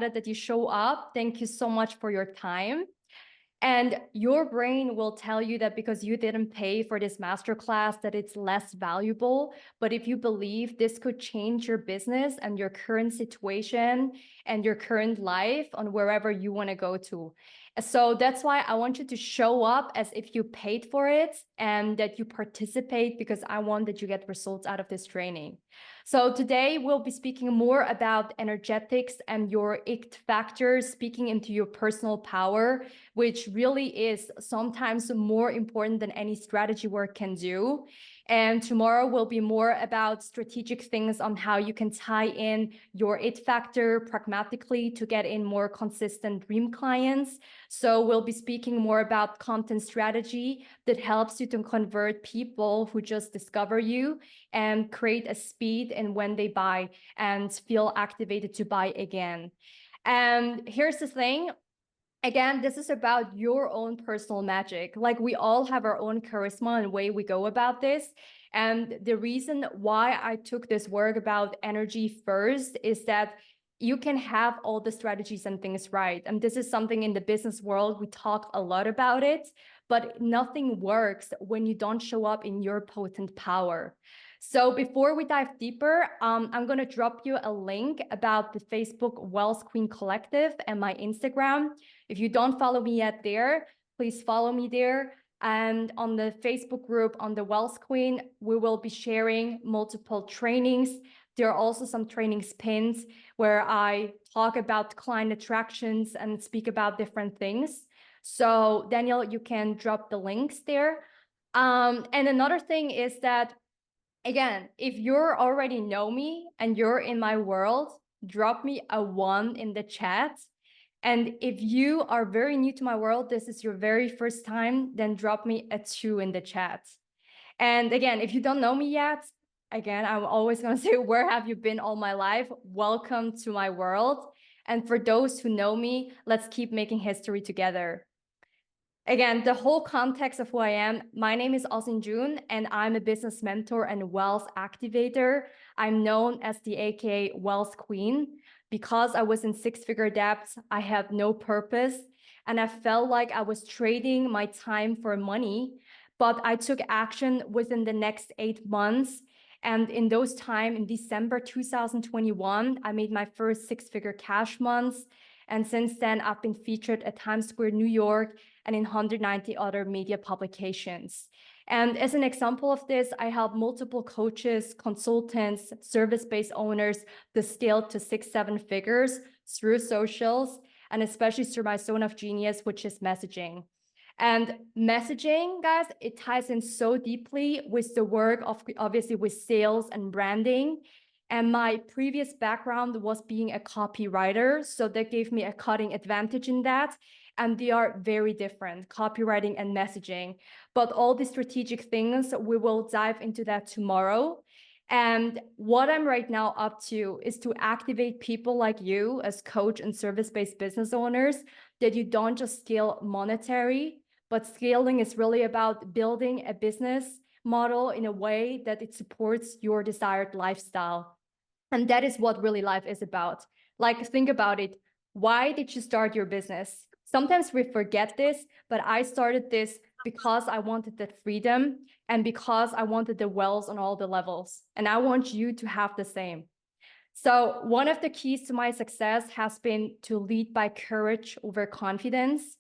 that you show up. Thank you so much for your time. And your brain will tell you that because you didn't pay for this masterclass, that it's less valuable. But if you believe this could change your business and your current situation and your current life on wherever you want to go to. So that's why I want you to show up as if you paid for it and that you participate, because I want that you get results out of this training. So today we'll be speaking more about energetics and your ick factors, speaking into your personal power, which really is sometimes more important than any strategy work can do. And tomorrow will be more about strategic things on how you can tie in your it factor pragmatically to get in more consistent dream clients. So we'll be speaking more about content strategy that helps you to convert people who just discover you and create a speed in when they buy and feel activated to buy again. And here's the thing. Again, this is about your own personal magic. Like, we all have our own charisma and way we go about this. And the reason why I took this work about energy first is that you can have all the strategies and things right. And this is something in the business world, we talk a lot about it, but nothing works when you don't show up in your potent power. So before we dive deeper, I'm going to drop you a link about the Facebook Wealth Queen Collective and my Instagram. If you don't follow me yet there, please follow me there. And on the Facebook group, on the Wealth Queen, we will be sharing multiple trainings. There are also some training spins where I talk about client attractions and speak about different things. So Daniel, you can drop the links there. And another thing is that, again, if you're already know me and you're in my world, drop me a 1 in the chat. And if you are very new to my world, this is your very first time, then drop me a 2 in the chat. And again, if you don't know me yet, again, I'm always going to say, where have you been all my life? Welcome to my world. And for those who know me, let's keep making history together. Again, the whole context of who I am, my name is Ozzin, and I'm a business mentor and wealth activator. I'm known as the AKA Wealth Queen. Because I was in 6-figure debts, I had no purpose, and I felt like I was trading my time for money, but I took action within the next 8 months. And in those time, in December 2021, I made my first 6-figure cash months. And since then, I've been featured at Times Square, New York, and in 190 other media publications. And as an example of this, I help multiple coaches, consultants, service-based owners to scale to 6-7 figures through socials, and especially through my zone of genius, which is messaging. And messaging, guys, it ties in so deeply with the work of, obviously, with sales and branding. And my previous background was being a copywriter, so that gave me a cutting advantage in that. And they are very different, copywriting and messaging. But all the strategic things, we will dive into that tomorrow. And what I'm right now up to is to activate people like you as coach and service-based business owners, that you don't just scale monetary, but scaling is really about building a business model in a way that it supports your desired lifestyle. And that is what really life is about. Like, think about it. Why did you start your business? Sometimes we forget this, but I started this because I wanted that freedom and because I wanted the wealth on all the levels. And I want you to have the same. So one of the keys to my success has been to lead by courage over confidence.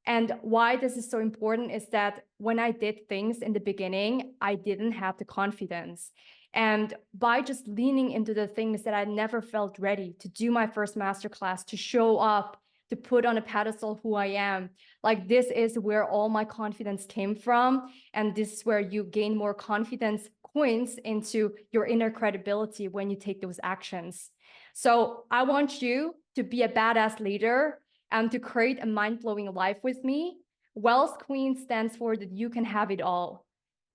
And why this is so important is that when I did things in the beginning, I didn't have the confidence. And by just leaning into the things that I never felt ready to do, my first masterclass, to show up, to put on a pedestal who I am, like, this is where all my confidence came from. And this is where you gain more confidence points into your inner credibility when you take those actions. So I want you to be a badass leader and to create a mind-blowing life with me. Wealth Queen stands for that you can have it all.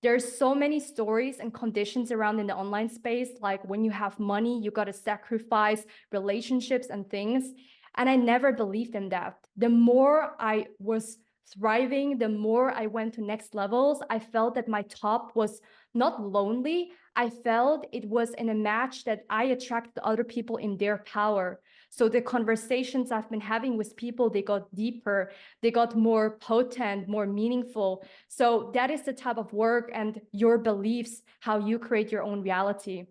There's so many stories and conditions around in the online space, like when you have money, you got to sacrifice relationships and things. And I never believed in that. The more I was thriving, the more I went to next levels, I felt that my top was not lonely. I felt it was in a match that I attracted other people in their power. So the conversations I've been having with people, they got deeper, they got more potent, more meaningful. So that is the type of work and your beliefs, how you create your own reality.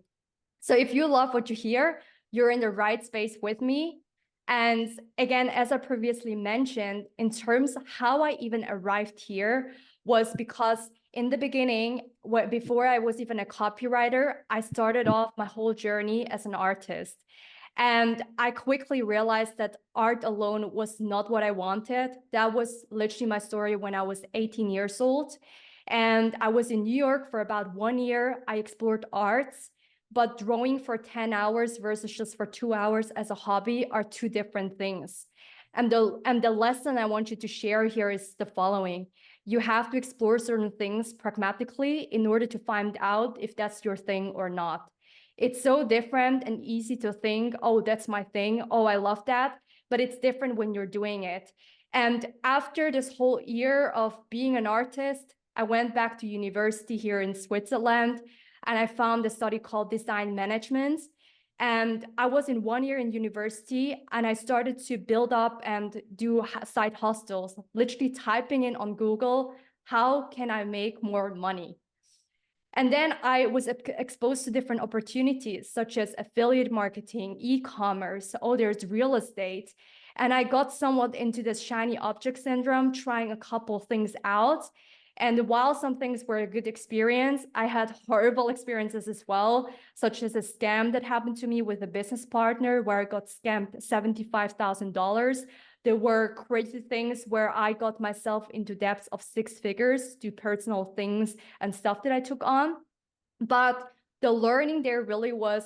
So if you love what you hear, you're in the right space with me. And again, as I previously mentioned, in terms of how I even arrived here was because in the beginning, before I was even a copywriter, I started off my whole journey as an artist. And I quickly realized that art alone was not what I wanted. That was literally my story when I was 18 years old. And I was in New York for about 1 year. I explored arts, but drawing for 10 hours versus just for 2 hours as a hobby are two different things. And the lesson I want you to share here is the following. You have to explore certain things pragmatically in order to find out if that's your thing or not. It's so different and easy to think, oh, that's my thing. Oh, I love that. But it's different when you're doing it. And after this whole year of being an artist, I went back to university here in Switzerland, and I found a study called design management. And I was in 1 year in university, and I started to build up and do side hustles, literally typing in on Google, how can I make more money? And then I was exposed to different opportunities, such as affiliate marketing, e-commerce, oh, there's real estate. And I got somewhat into this shiny object syndrome, trying a couple things out. And while some things were a good experience, I had horrible experiences as well, such as a scam that happened to me with a business partner where I got scammed $75,000. There were crazy things where I got myself into debts of 6 figures due personal things and stuff that I took on. But the learning there really was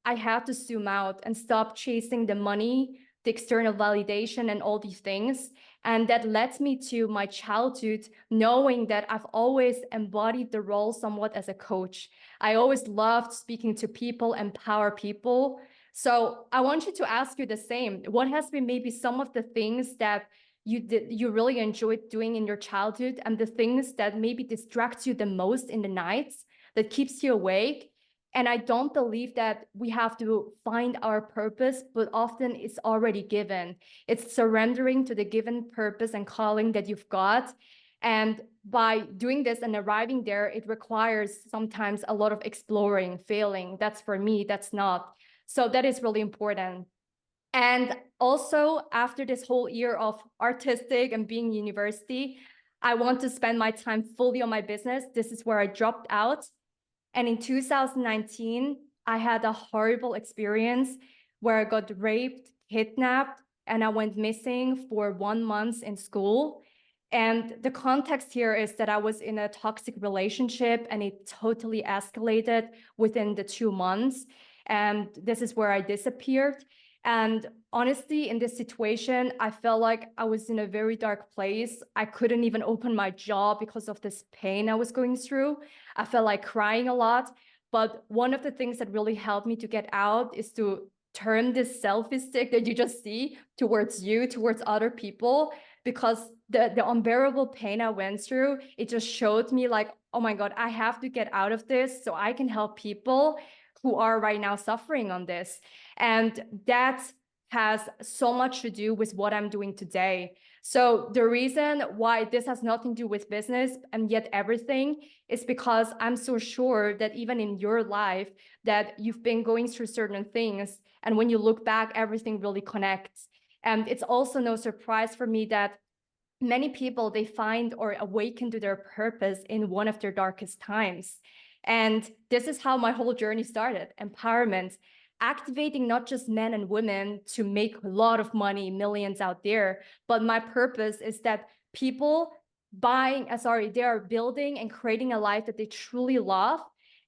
I had to zoom out and stop chasing the money, the external validation, and all these things. And that led me to my childhood, knowing that I've always embodied the role somewhat as a coach. I always loved speaking to people, empower people. So I want you to ask you the same. What has been maybe some of the things that you really enjoyed doing in your childhood, and the things that maybe distract you the most in the nights, that keeps you awake? And I don't believe that we have to find our purpose, but often it's already given. It's surrendering to the given purpose and calling that you've got. And by doing this and arriving there, it requires sometimes a lot of exploring, failing. That's for me, that's not. So that is really important. And also, after this whole year of artistic and being university, I want to spend my time fully on my business. This is where I dropped out. And in 2019, I had a horrible experience where I got raped, kidnapped, and I went missing for 1 month in school. And the context here is that I was in a toxic relationship, and it totally escalated within the 2 months. And this is where I disappeared. And honestly, in this situation, I felt like I was in a very dark place. I couldn't even open my jaw because of this pain I was going through. I felt like crying a lot. But one of the things that really helped me to get out is to turn this selfie stick that you just see towards you, towards other people, because the unbearable pain I went through, it just showed me like, oh my God, I have to get out of this so I can help people who are right now suffering on this. And that has so much to do with what I'm doing today. So the reason why this has nothing to do with business and yet everything is because I'm so sure that even in your life that you've been going through certain things, and when you look back, everything really connects. And it's also no surprise for me that many people, they find or awaken to their purpose in one of their darkest times. And this is how my whole journey started: empowerment, activating not just men and women to make a lot of money, millions out there, but my purpose is that people they are building and creating a life that they truly love,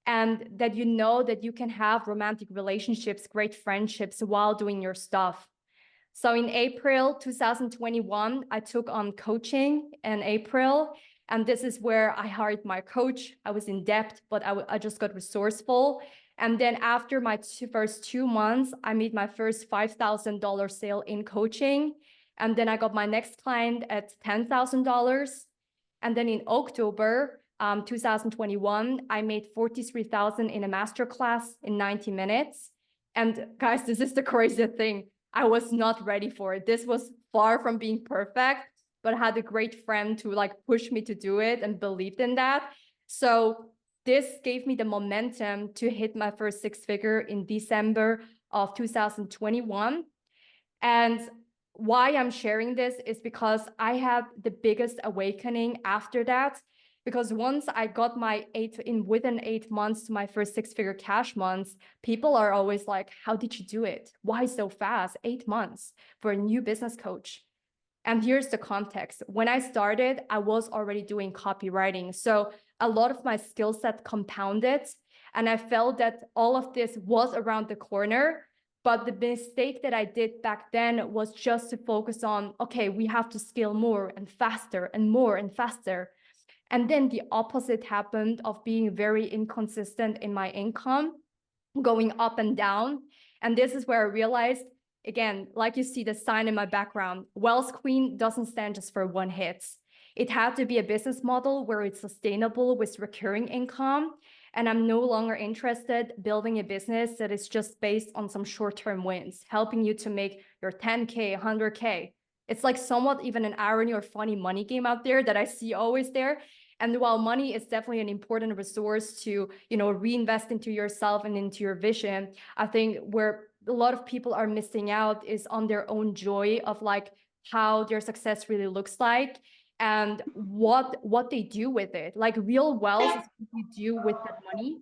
and that you know that you can have romantic relationships, great friendships while doing your stuff. So in April 2021, I took on coaching in April. And this is where I hired my coach. I was in debt, but I just got resourceful. And then after my first 2 months, I made my first $5,000 sale in coaching. And then I got my next client at $10,000. And then in October 2021, I made $43,000 in a masterclass in 90 minutes. And guys, this is the crazy thing. I was not ready for it. This was far from being perfect, but I had a great friend to like push me to do it and believed in that. So this gave me the momentum to hit my first six figure in December of 2021. And why I'm sharing this is because I had the biggest awakening after that. Because once I got within 8 months to my first six-figure cash months, people are always like, how did you do it? Why so fast? 8 months for a new business coach. And here's the context. When I started, I was already doing copywriting. So a lot of my skill set compounded. And I felt that all of this was around the corner. But the mistake that I did back then was just to focus on, okay, we have to scale more and faster and more and faster. And then the opposite happened of being very inconsistent in my income, going up and down. And this is where I realized, again, like you see the sign in my background, Wealth Queen doesn't stand just for one hit. It had to be a business model where it's sustainable with recurring income. And I'm no longer interested building a business that is just based on some short-term wins, helping you to make your 10K, 100K. It's like somewhat even an irony or funny money game out there that I see always there. And while money is definitely an important resource to, reinvest into yourself and into your vision, I think where a lot of people are missing out is on their own joy of like how their success really looks like and what they do with it. Like real wealth is what you do with that money.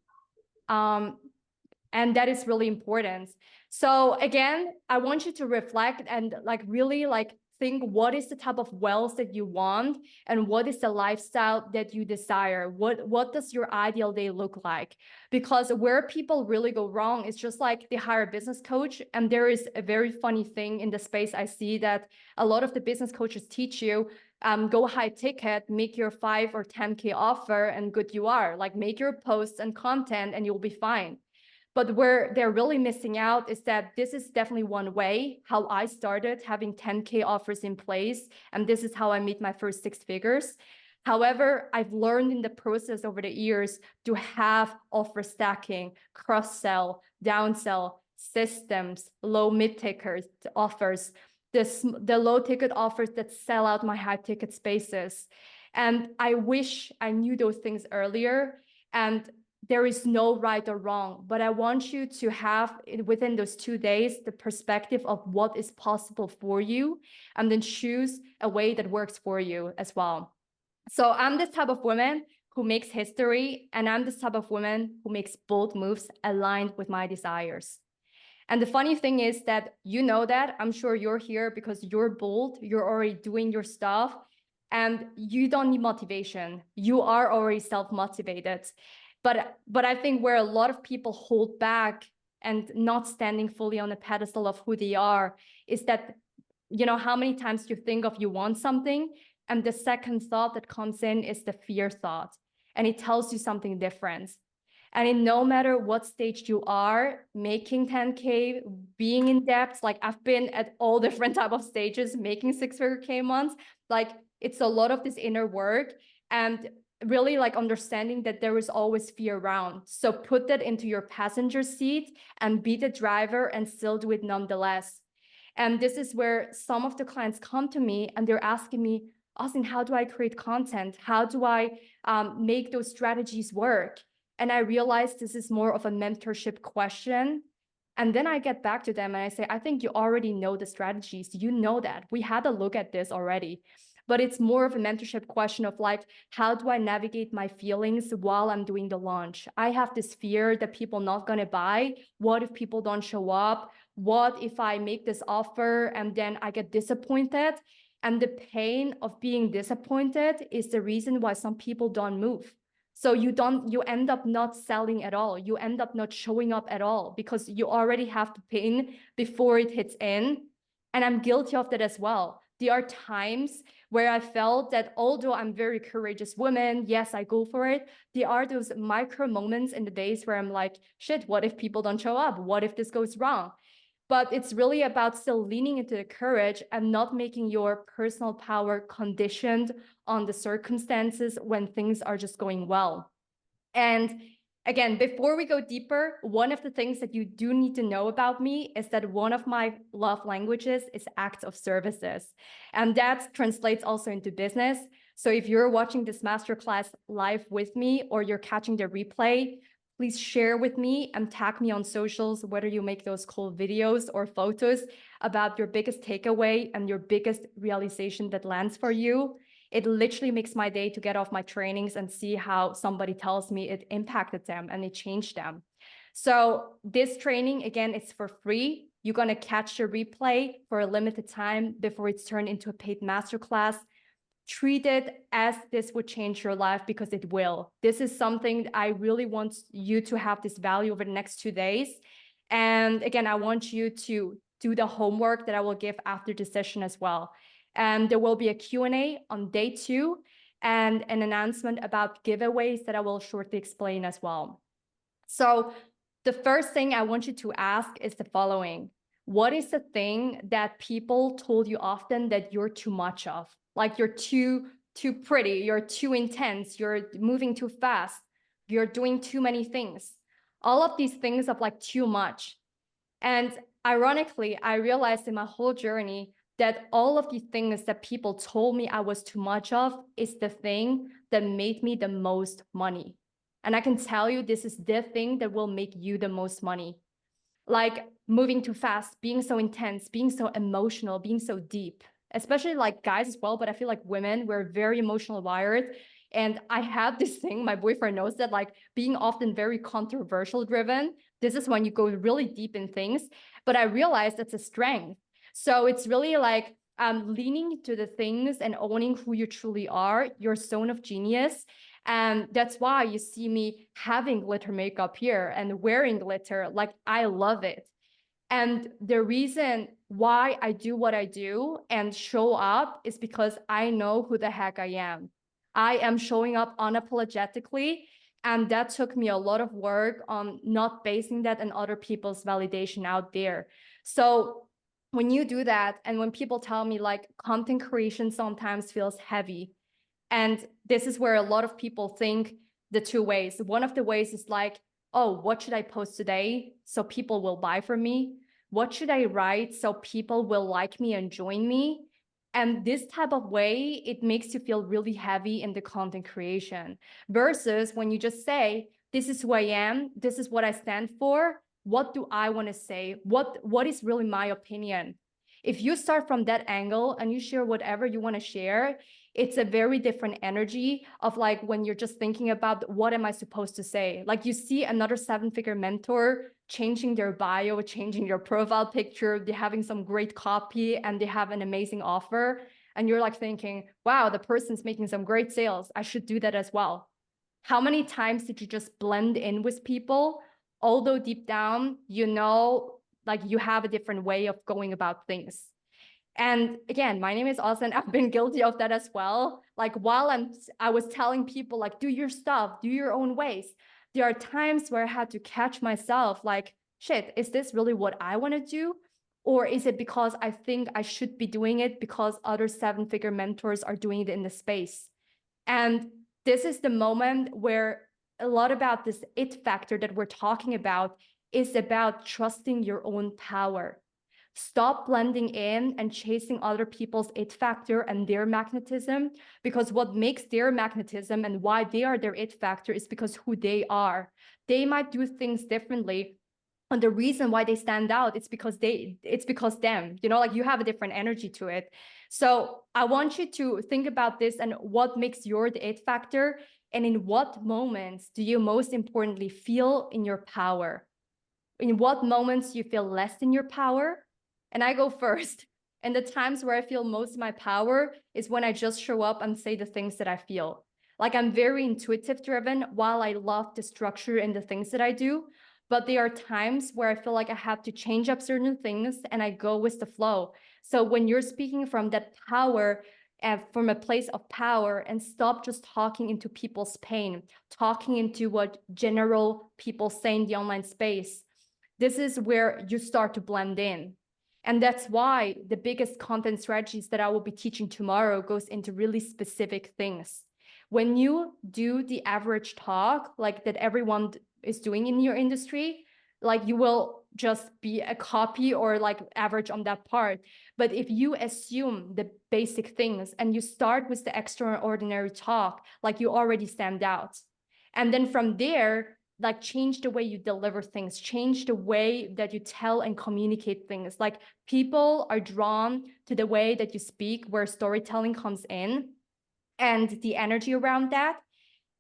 And that is really important. So again, I want you to reflect and like really like think what is the type of wealth that you want and what is the lifestyle that you desire. What does your ideal day look like? Because where people really go wrong is just like they hire a business coach, and there is a very funny thing in the space I see that a lot of the business coaches teach you, go high ticket, make your 5 or 10K offer and good you are. Like make your posts and content and you'll be fine. But where they're really missing out is that this is definitely one way how I started having 10K offers in place. And this is how I made my first six figures. However, I've learned in the process over the years to have offer stacking, cross-sell, downsell, systems, low mid-ticket offers, the low ticket offers that sell out my high ticket spaces. And I wish I knew those things earlier. And there is no right or wrong, but I want you to have within those 2 days, the perspective of what is possible for you, and then choose a way that works for you as well. So I'm this type of woman who makes history, and I'm this type of woman who makes bold moves aligned with my desires. And the funny thing is that you know that, I'm sure you're here because you're bold, you're already doing your stuff, and you don't need motivation. You are already self-motivated. But I think where a lot of people hold back and not standing fully on the pedestal of who they are is that, how many times you think of you want something, and the second thought that comes in is the fear thought, and it tells you something different. And in no matter what stage you are, making 10K, being in debt, like I've been at all different type of stages, making six-figure K months, like it's a lot of this inner work and really like understanding that there is always fear around. So put that into your passenger seat and be the driver and still do it nonetheless. And this is where some of the clients come to me and they're asking me, Ozzin, how do I create content? How do I make those strategies work? And I realized this is more of a mentorship question. And then I get back to them and I say, I think you already know the strategies. You know that. We had a look at this already. But it's more of a mentorship question of like, how do I navigate my feelings while I'm doing the launch? I have this fear that people not going to buy. What if people don't show up? What if I make this offer and then I get disappointed? And the pain of being disappointed is the reason why some people don't move. So you end up not selling at all. You end up not showing up at all because you already have the pain before it hits in. And I'm guilty of that as well. There are times where I felt that although I'm a very courageous woman, yes, I go for it. There are those micro moments in the days where I'm like, shit, what if people don't show up? What if this goes wrong? But it's really about still leaning into the courage and not making your personal power conditioned on the circumstances when things are just going well. And Again, before we go deeper, one of the things that you do need to know about me is that one of my love languages is acts of services. And that translates also into business. So if you're watching this masterclass live with me or you're catching the replay, please share with me and tag me on socials, whether you make those cool videos or photos about your biggest takeaway and your biggest realization that lands for you. It literally makes my day to get off my trainings and see how somebody tells me it impacted them and it changed them. So this training, again, it's for free. You're going to catch the replay for a limited time before it's turned into a paid masterclass. Treat it as this would change your life, because it will. This is something I really want you to have this value over the next 2 days. And again, I want you to do the homework that I will give after the session as well. And there will be a Q&A on day 2 and an announcement about giveaways that I will shortly explain as well. So the first thing I want you to ask is the following. What is the thing that people told you often that you're too much of? Like you're too pretty, you're too intense, you're moving too fast, you're doing too many things. All of these things of like too much. And ironically, I realized in my whole journey that all of the things that people told me I was too much of is the thing that made me the most money. And I can tell you, this is the thing that will make you the most money. Like moving too fast, being so intense, being so emotional, being so deep, especially like guys as well. But I feel like women, we're very emotional wired. And I have this thing, my boyfriend knows that, like being often very controversial driven, this is when you go really deep in things. But I realized that's a strength. So it's really like leaning to the things and owning who you truly are, your zone of genius. And that's why you see me having glitter makeup here and wearing glitter. Like, I love it. And the reason why I do what I do and show up is because I know who the heck I am. I am showing up unapologetically. And that took me a lot of work on not basing that on other people's validation out there. So when you do that, and when people tell me like content creation sometimes feels heavy, and this is where a lot of people think the two ways. One of the ways is like, oh, what should I post today so people will buy from me? What should I write so people will like me and join me? And this type of way, it makes you feel really heavy in the content creation. Versus when you just say, this is who I am, this is what I stand for, what do I want to say? What is really my opinion? If you start from that angle and you share whatever you want to share, it's a very different energy of like when you're just thinking about what am I supposed to say? Like you see another 7-figure mentor changing their bio, changing their profile picture, they're having some great copy and they have an amazing offer. And you're like thinking, wow, the person's making some great sales. I should do that as well. How many times did you just blend in with people, although deep down, you know, like you have a different way of going about things? And again, my name is Ozzin. I've been guilty of that as well. Like while I was telling people like, do your stuff, do your own ways. There are times where I had to catch myself like, shit, is this really what I want to do? Or is it because I think I should be doing it because other 7-figure mentors are doing it in the space? And this is the moment where a lot about this it factor that we're talking about is about trusting your own power. Stop blending in and chasing other people's it factor and their magnetism, because what makes their magnetism and why they are their it factor is because who they are. They might do things differently. And the reason why they stand out, it's because them, you know, like you have a different energy to it. So I want you to think about this and what makes your the it factor, and in what moments do you most importantly feel in your power? In what moments you feel less in your power? And I go first. And the times where I feel most of my power is when I just show up and say the things that I feel. Like I'm very intuitive driven while I love the structure and the things that I do. But there are times where I feel like I have to change up certain things and I go with the flow. So when you're speaking from that power, from a place of power, and stop just talking into people's pain, talking into what general people say in the online space, this is where you start to blend in. And that's why the biggest content strategies that I will be teaching tomorrow goes into really specific things. When you do the average talk, like that everyone is doing in your industry, like you will just be a copy or like average on that part. But if you assume the basic things and you start with the extraordinary talk, like you already stand out. And then from there, like change the way you deliver things, change the way that you tell and communicate things. Like people are drawn to the way that you speak, where storytelling comes in and the energy around that.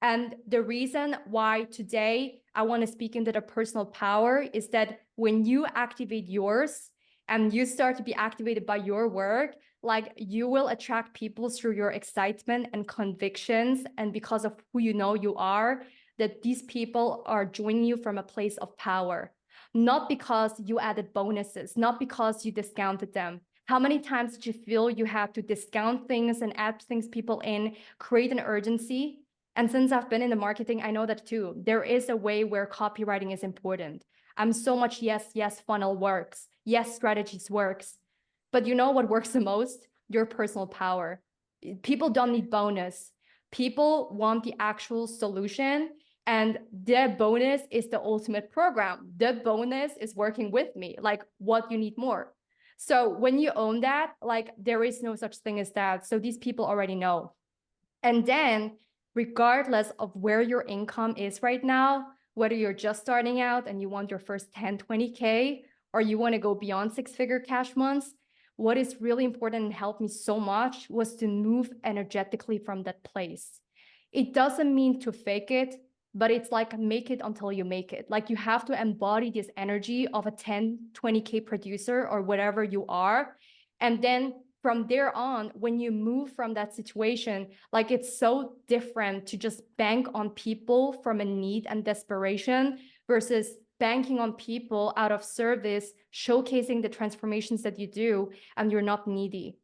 And the reason why today I want to speak into the personal power is that when you activate yours and you start to be activated by your work, like you will attract people through your excitement and convictions. And because of who you know you are, that these people are joining you from a place of power, not because you added bonuses, not because you discounted them. How many times did you feel you had to discount things and add things people in, create an urgency? And since I've been in the marketing, I know that too. There is a way where copywriting is important. I'm so much yes, funnel works. Yes, strategies works. But you know what works the most? Your personal power. People don't need bonus. People want the actual solution. And the bonus is the ultimate program. The bonus is working with me. Like, what you need more. So when you own that, like there is no such thing as that. So these people already know. And then regardless of where your income is right now, whether you're just starting out and you want your first 10, 20K, or you want to go beyond six-figure cash months, what is really important and helped me so much was to move energetically from that place. It doesn't mean to fake it, but it's like make it until you make it. Like you have to embody this energy of a 10, 20K producer or whatever you are. And then from there on, when you move from that situation, like it's so different to just bank on people from a need and desperation versus banking on people out of service, showcasing the transformations that you do, and you're not needy.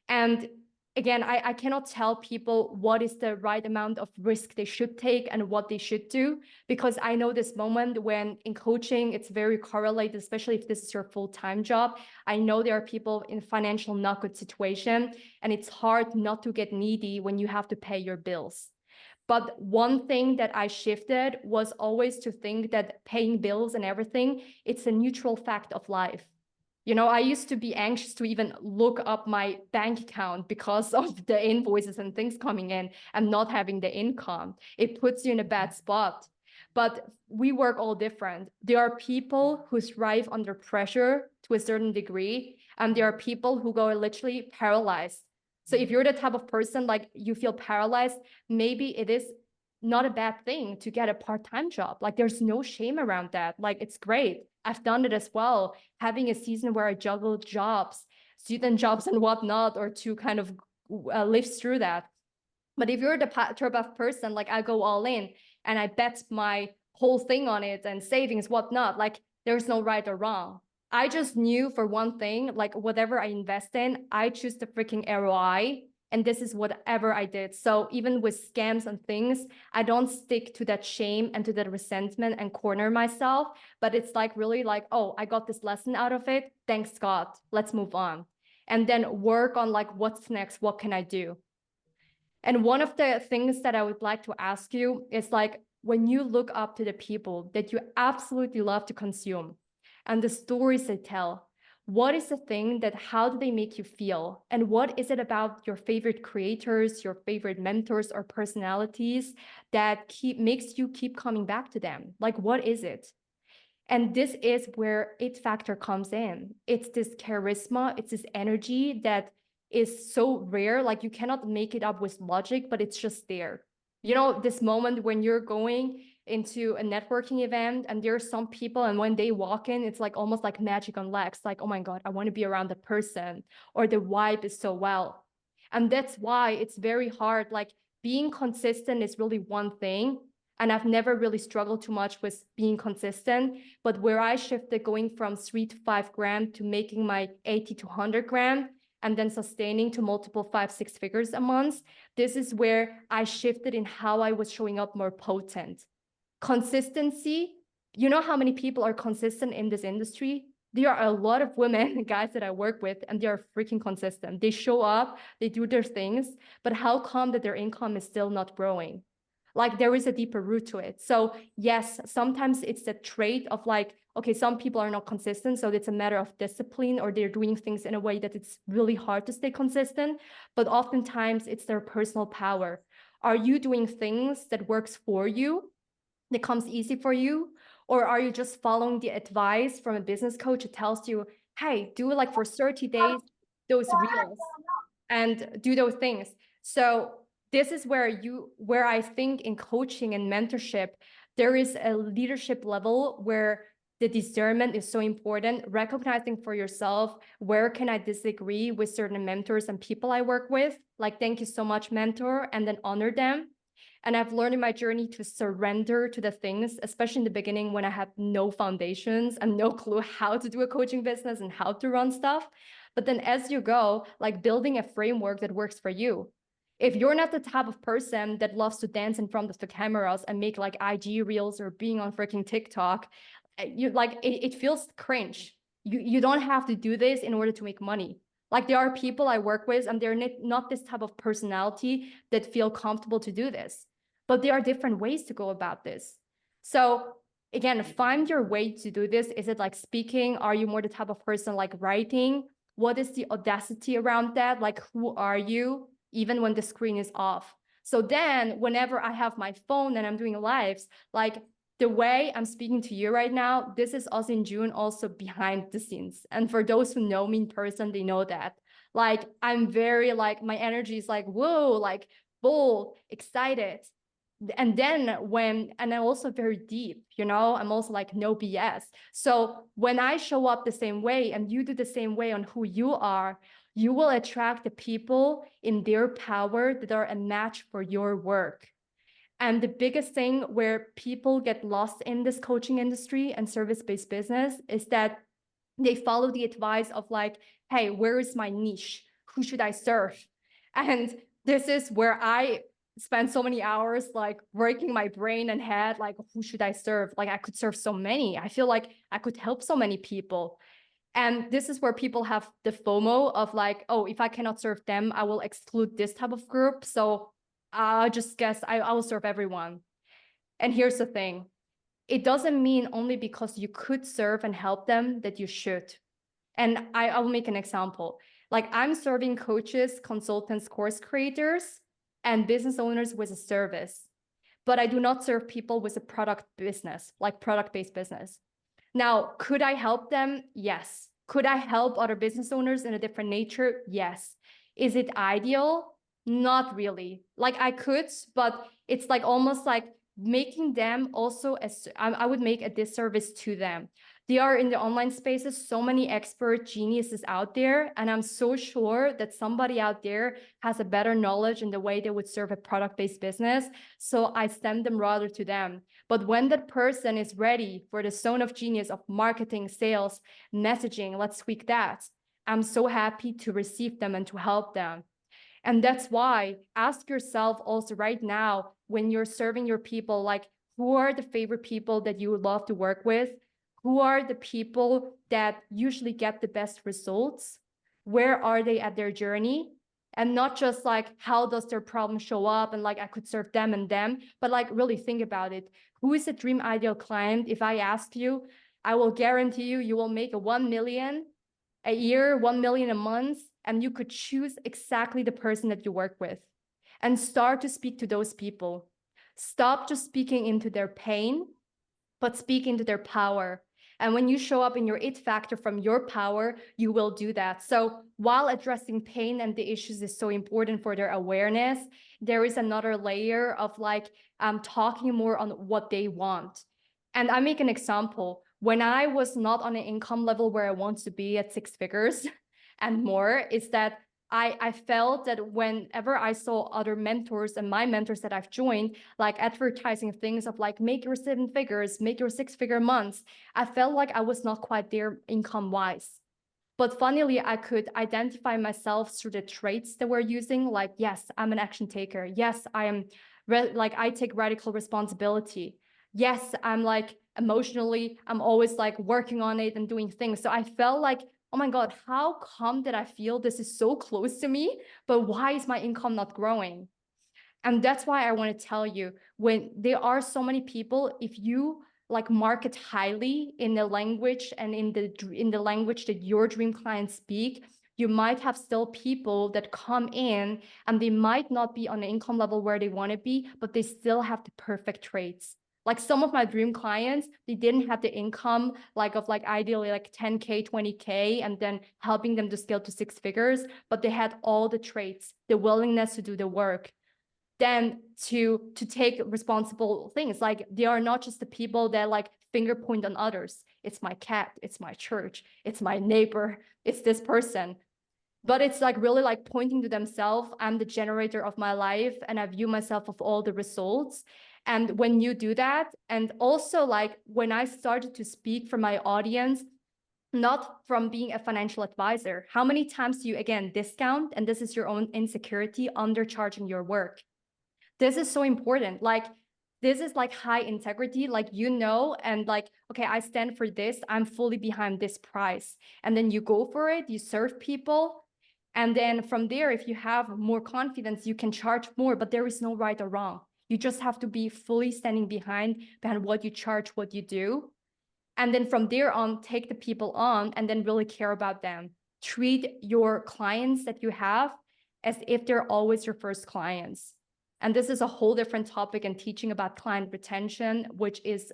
And again, I cannot tell people what is the right amount of risk they should take and what they should do, because I know this moment when in coaching, it's very correlated, especially if this is your full-time job. I know there are people in financial not good situation, and it's hard not to get needy when you have to pay your bills. But one thing that I shifted was always to think that paying bills and everything, it's a neutral fact of life. You know, I used to be anxious to even look up my bank account because of the invoices and things coming in and not having the income. It puts you in a bad spot. But we work all different. There are people who thrive under pressure to a certain degree, and there are people who go literally paralyzed. So if you're the type of person like you feel paralyzed, maybe it is not a bad thing to get a part-time job. Like there's no shame around that. Like it's great. I've done it as well. Having a season where I juggled jobs, student jobs and whatnot, or to kind of live through that. But if you're the type of person, like I go all in and I bet my whole thing on it and savings, whatnot, like there's no right or wrong. I just knew for one thing, like whatever I invest in, I choose the freaking ROI. And this is whatever I did. So even with scams and things, I don't stick to that shame and to that resentment and corner myself. But it's like really like, oh, I got this lesson out of it. Thanks, God. Let's move on. And then work on like, what's next? What can I do? And one of the things that I would like to ask you is like, when you look up to the people that you absolutely love to consume and the stories they tell, what is the thing that, how do they make you feel? And what is it about your favorite creators, your favorite mentors or personalities that makes you keep coming back to them? Like, what is it? And this is where it factor comes in. It's this charisma, it's this energy that is so rare, like you cannot make it up with logic, but it's just there. You know, this moment when you're going into a networking event and there are some people and when they walk in, it's like almost like magic on legs, like, oh my God, I want to be around the person, or the vibe is so well. And that's why it's very hard. Like being consistent is really one thing. And I've never really struggled too much with being consistent. But where I shifted going from 3 to 5 grand to making my 80 to 100 grand and then sustaining to multiple 5, 6 figures a month, this is where I shifted in how I was showing up more potent. Consistency, you know how many people are consistent in this industry? There are a lot of women, guys that I work with, and they are freaking consistent. They show up, they do their things, but how come that their income is still not growing? Like there is a deeper root to it. So yes, sometimes it's the trait of like, okay, some people are not consistent, so it's a matter of discipline, or they're doing things in a way that it's really hard to stay consistent. But oftentimes it's their personal power. Are you doing things that works for you, that comes easy for you? Or are you just following the advice from a business coach that tells you, hey, do it like for 30 days, those reels, and do those things? So this is where I think in coaching and mentorship, there is a leadership level where the discernment is so important, recognizing for yourself, where can I disagree with certain mentors and people I work with? Like, thank you so much, mentor, and then honor them. And I've learned in my journey to surrender to the things, especially in the beginning when I had no foundations and no clue how to do a coaching business and how to run stuff. But then as you go, like building a framework that works for you. If you're not the type of person that loves to dance in front of the cameras and make like IG reels or being on freaking TikTok, you like it feels cringe. You don't have to do this in order to make money. Like there are people I work with and they're not this type of personality that feel comfortable to do this. But there are different ways to go about this. So again, find your way to do this. Is it like speaking? Are you more the type of person like writing? What is the audacity around that? Like, who are you, even when the screen is off? So then whenever I have my phone and I'm doing lives, like the way I'm speaking to you right now, this is Ozzin June also behind the scenes. And for those who know me in person, they know that. Like, I'm very like, my energy is like, whoa, like bold, excited. And then and I'm also very deep, you know, I'm also like no BS. So when I show up the same way and you do the same way on who you are, you will attract the people in their power that are a match for your work. And the biggest thing where people get lost in this coaching industry and service-based business is that they follow the advice of like, hey, where is my niche? Who should I serve? And this is where I spend so many hours like working my brain and head, like, who should I serve? Like I could serve so many. I feel like I could help so many people. And this is where people have the FOMO of like, oh, if I cannot serve them, I will exclude this type of group. So I just guess I will serve everyone. And here's the thing. It doesn't mean only because you could serve and help them that you should. And I will make an example. Like I'm serving coaches, consultants, course creators, and business owners with a service. But I do not serve people with a product business, like product-based business. Now, could I help them? Yes. Could I help other business owners in a different nature? Yes. Is it ideal? Not really. Like I could, but it's like almost like making them also as I would make a disservice to them. They are in the online spaces, so many expert geniuses out there. And I'm so sure that somebody out there has a better knowledge in the way they would serve a product-based business. So I send them rather to them. But when that person is ready for the zone of genius of marketing, sales, messaging, let's tweak that. I'm so happy to receive them and to help them. And that's why ask yourself also right now, when you're serving your people, like who are the favorite people that you would love to work with? Who are the people that usually get the best results? Where are they at their journey? And not just like, how does their problem show up? And like, I could serve them and them, but like really think about it. Who is a dream ideal client? If I ask you, I will guarantee you, you will make a 1 million a year, 1 million a month, and you could choose exactly the person that you work with and start to speak to those people. Stop just speaking into their pain, but speak into their power. And when you show up in your it factor from your power, you will do that. So while addressing pain and the issues is so important for their awareness, there is another layer of like talking more on what they want. And I make an example. When I was not on an income level where I want to be at 6 figures and more, is that I felt that whenever I saw other mentors and my mentors that I've joined, like advertising things of like, make your 7 figures, make your 6-figure months, I felt like I was not quite there income wise. But funnily, I could identify myself through the traits that we're using. Like, yes, I'm an action taker. Yes, I am like, I take radical responsibility. Yes, I'm like emotionally, I'm always like working on it and doing things. So I felt like, oh my God, how come that I feel this is so close to me, but why is my income not growing? And that's why I want to tell you, when there are so many people, if you like market highly in the language and in the language that your dream clients speak, you might have still people that come in and they might not be on the income level where they want to be, but they still have the perfect traits. Like some of my dream clients, they didn't have the income of ideally like 10K, 20K, and then helping them to scale to 6 figures, but they had all the traits, the willingness to do the work, then to take responsible things. Like they are not just the people that like finger point on others. It's my cat, it's my church, it's my neighbor, it's this person. But it's like really like pointing to themselves. I'm the generator of my life and I view myself of all the results. And when you do that, and also like when I started to speak for my audience, not from being a financial advisor, how many times do you again discount, and this is your own insecurity, undercharging your work? This is so important. Like, this is like high integrity, like, and like, okay, I stand for this. I'm fully behind this price. And then you go for it, you serve people. And then from there, if you have more confidence, you can charge more, but there is no right or wrong. You just have to be fully standing behind what you charge, what you do. And then from there on, take the people on and then really care about them. Treat your clients that you have as if they're always your first clients. And this is a whole different topic and teaching about client retention, which is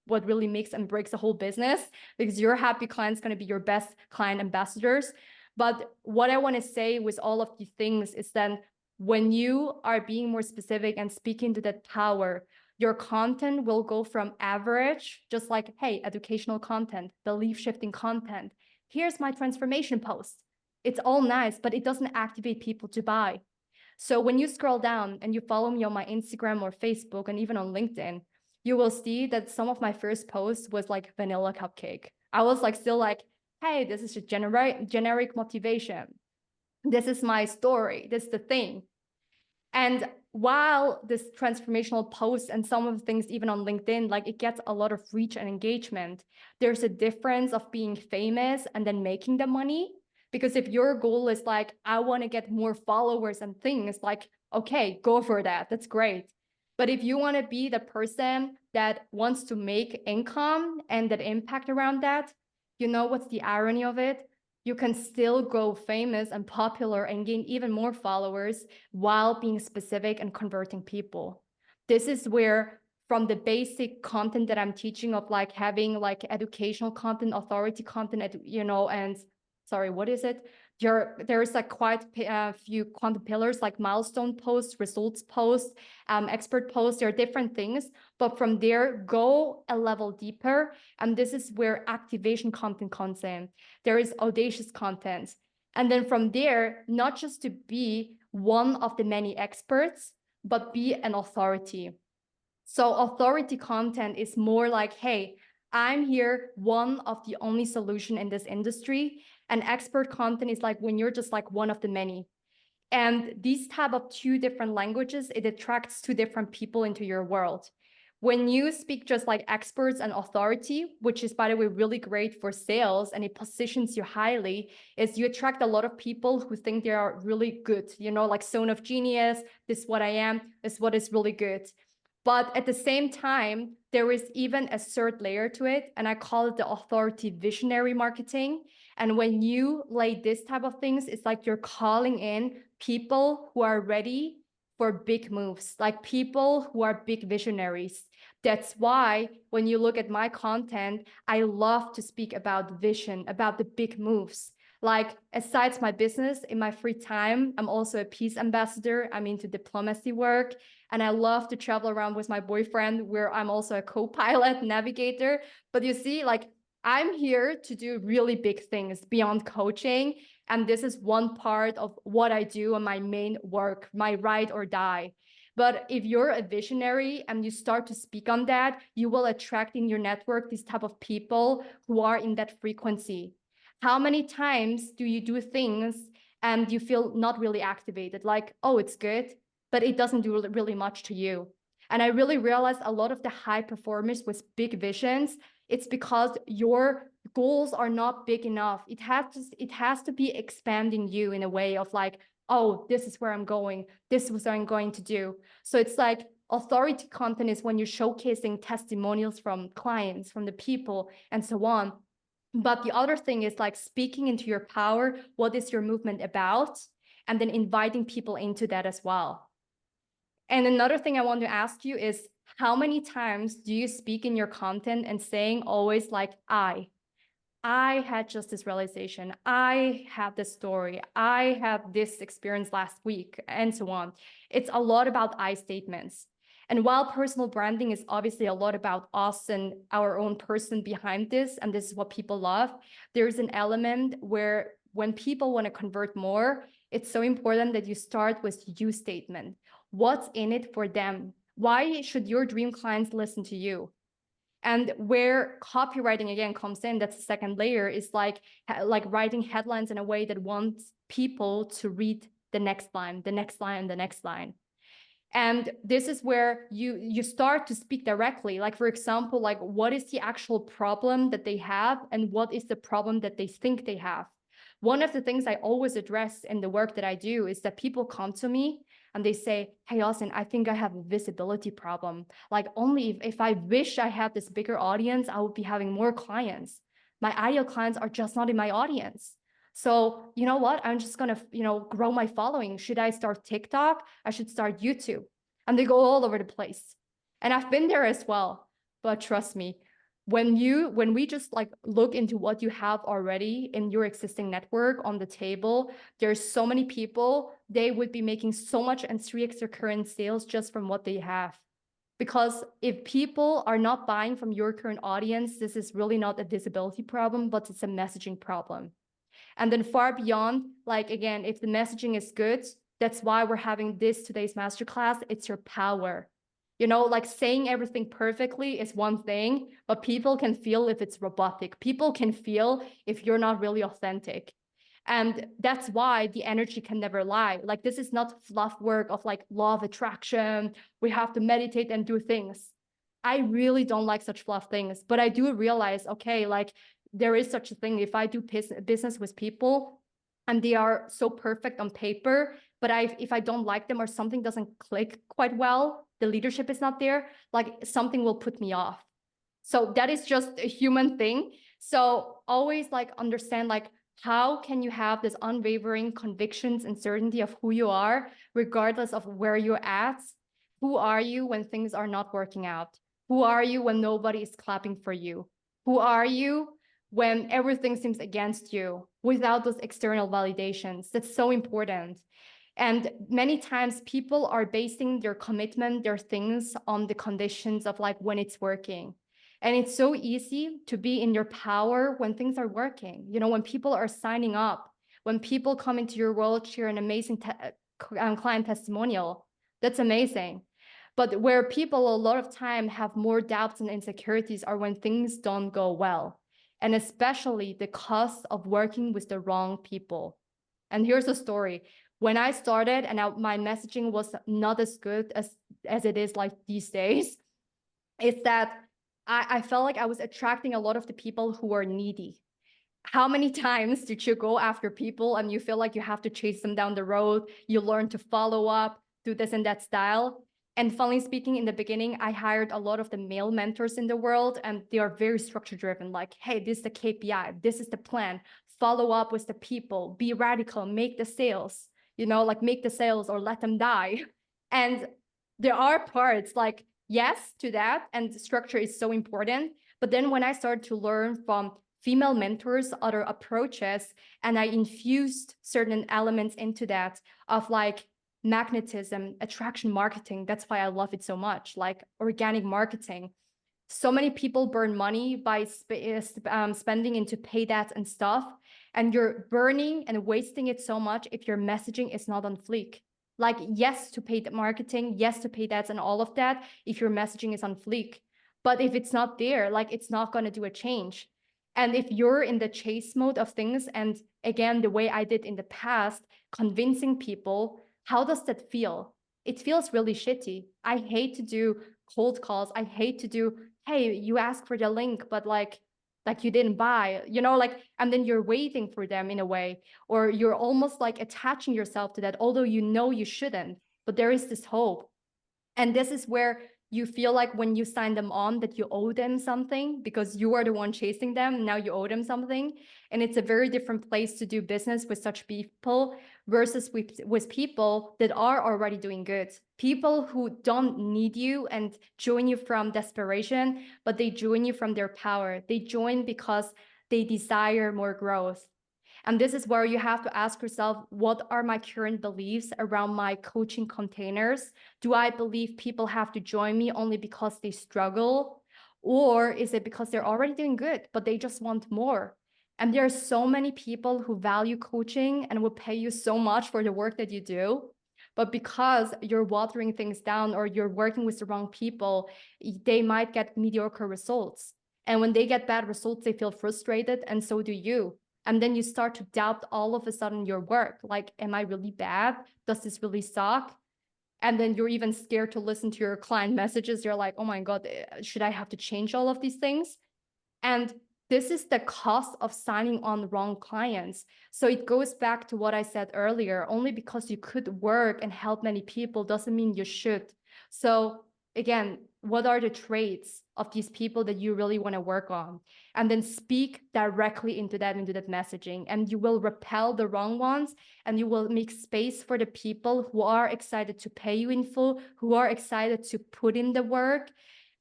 what really makes and breaks the whole business, because your happy client's going to be your best client ambassadors. But what I want to say with all of these things is that when you are being more specific and speaking to that power, your content will go from average, just like, hey, educational content, belief shifting content. Here's my transformation post. It's all nice, but it doesn't activate people to buy. So when you scroll down and you follow me on my Instagram or Facebook and even on LinkedIn, you will see that some of my first posts was like vanilla cupcake. I was like still like, hey, this is a generic motivation. This is my story. This is the thing. And while this transformational post and some of the things even on LinkedIn, like it gets a lot of reach and engagement, there's a difference of being famous and then making the money. Because if your goal is like, I want to get more followers and things, like, okay, go for that. That's great. But if you want to be the person that wants to make income and that impact around that, you know what's the irony of it? You can still grow famous and popular and gain even more followers while being specific and converting people. This is where, from the basic content that I'm teaching of like having like educational content, authority content, and sorry, what is it? There's like quite a few content pillars like milestone posts, results posts, expert posts. There are different things, but from there, go a level deeper. And this is where activation content comes in. There is audacious content. And then from there, not just to be one of the many experts, but be an authority. So authority content is more like, hey, I'm here, one of the only solution in this industry. And expert content is like when you're just like one of the many. And these type of two different languages, it attracts two different people into your world. When you speak just like experts and authority, which is, by the way, really great for sales and it positions you highly, is you attract a lot of people who think they are really good, like zone of genius, this is what I am, this is what is really good. But at the same time, there is even a third layer to it, and I call it the authority visionary marketing. And when you lay this type of things, it's like you're calling in people who are ready for big moves, like people who are big visionaries. That's why when you look at my content, I love to speak about vision, about the big moves. Like, aside my business, in my free time, I'm also a peace ambassador. I'm into diplomacy work. And I love to travel around with my boyfriend, where I'm also a co-pilot, navigator. But you see, like, I'm here to do really big things beyond coaching. And this is one part of what I do on my main work, my ride or die. But if you're a visionary and you start to speak on that, you will attract in your network these type of people who are in that frequency. How many times do you do things and you feel not really activated? Like, oh, it's good, but it doesn't do really much to you. And I really realized a lot of the high performers with big visions, it's because your goals are not big enough. It has to be expanding you in a way of like oh, this is where I'm going. This is what I'm going to do. So it's like authority content is when you're showcasing testimonials from clients, from the people, and so on. But the other thing is like speaking into your power. What is your movement about? And then inviting people into that as well. And another thing I want to ask you is, how many times do you speak in your content and saying always like, I had just this realization. I had this story. I had this experience last week, and so on. It's a lot about I statements. And while personal branding is obviously a lot about us and our own person behind this, and this is what people love, there's an element where when people want to convert more, it's so important that you start with you statement. What's in it for them? Why should your dream clients listen to you? And where copywriting again comes in, that's the second layer, is like writing headlines in a way that wants people to read the next line, the next line, and the next line. And this is where you start to speak directly. Like, for example, like what is the actual problem that they have and what is the problem that they think they have? One of the things I always address in the work that I do is that people come to me and they say, hey, Ozzin, I think I have a visibility problem. Like only if I wish I had this bigger audience, I would be having more clients. My ideal clients are just not in my audience. So you know what? I'm just gonna, grow my following. Should I start TikTok? I should start YouTube. And they go all over the place. And I've been there as well. But trust me, when we just like look into what you have already in your existing network on the table, there's so many people, they would be making so much and 3x their current sales just from what they have. Because if people are not buying from your current audience, this is really not a visibility problem, but it's a messaging problem. And then far beyond, like, again, if the messaging is good, that's why we're having today's masterclass. It's your power. Like saying everything perfectly is one thing, but people can feel if it's robotic. People can feel if you're not really authentic. And that's why the energy can never lie. Like, this is not fluff work of like law of attraction. We have to meditate and do things. I really don't like such fluff things, but I do realize, okay, like there is such a thing. If I do business with people and they are so perfect on paper, but if I don't like them or something doesn't click quite well, the leadership is not there, like something will put me off. So that is just a human thing. So always like understand, like, how can you have this unwavering convictions and certainty of who you are, regardless of where you're at? Who are you when things are not working out? Who are you when nobody is clapping for you? Who are you when everything seems against you without those external validations? That's so important. And many times people are basing their commitment, their things on the conditions of like when it's working. And it's so easy to be in your power when things are working. When people are signing up, when people come into your world, share an amazing client testimonial, that's amazing. But where people a lot of time have more doubts and insecurities are when things don't go well. And especially the cost of working with the wrong people. And here's a story. When I started and my messaging was not as good as it is like these days, it's that I felt like I was attracting a lot of the people who are needy. How many times did you go after people and you feel like you have to chase them down the road? You learn to follow up, do this and that style. And funnily speaking, in the beginning, I hired a lot of the male mentors in the world, and they are very structure driven. Like, hey, this is the KPI, this is the plan, follow up with the people, be radical, make the sales, like make the sales or let them die. And there are parts like, yes to that, and structure is so important. But then when I started to learn from female mentors, other approaches, and I infused certain elements into that of like magnetism, attraction marketing. That's why I love it so much, like organic marketing. So many people burn money by spending into paid ads and stuff, and you're burning and wasting it so much if your messaging is not on fleek. Like, yes to paid marketing, yes to paid ads and all of that if your messaging is on fleek. But if it's not there, like, it's not going to do a change. And if you're in the chase mode of things, and again, the way I did in the past, convincing people, how does that feel? It feels really shitty. I hate to do cold calls. I hate to do, hey, you ask for the link, but like, like you didn't buy, like, and then you're waiting for them in a way, or you're almost like attaching yourself to that, although you shouldn't, but there is this hope. And this is where you feel like when you sign them on that you owe them something because you are the one chasing them. Now you owe them something. And it's a very different place to do business with such people versus with people that are already doing good. People who don't need you and join you from desperation, but they join you from their power. They join because they desire more growth. And this is where you have to ask yourself, what are my current beliefs around my coaching containers? Do I believe people have to join me only because they struggle? Or is it because they're already doing good, but they just want more? And there are so many people who value coaching and will pay you so much for the work that you do. But because you're watering things down or you're working with the wrong people, they might get mediocre results. And when they get bad results, they feel frustrated, and so do you. And then you start to doubt all of a sudden your work. Like, am I really bad? Does this really suck? And then you're even scared to listen to your client messages. You're like, oh my God, should I have to change all of these things? And this is the cost of signing on the wrong clients. So it goes back to what I said earlier. Only because you could work and help many people doesn't mean you should. So again, what are the traits of these people that you really want to work on? And then speak directly into that messaging, and you will repel the wrong ones, and you will make space for the people who are excited to pay you in full, who are excited to put in the work.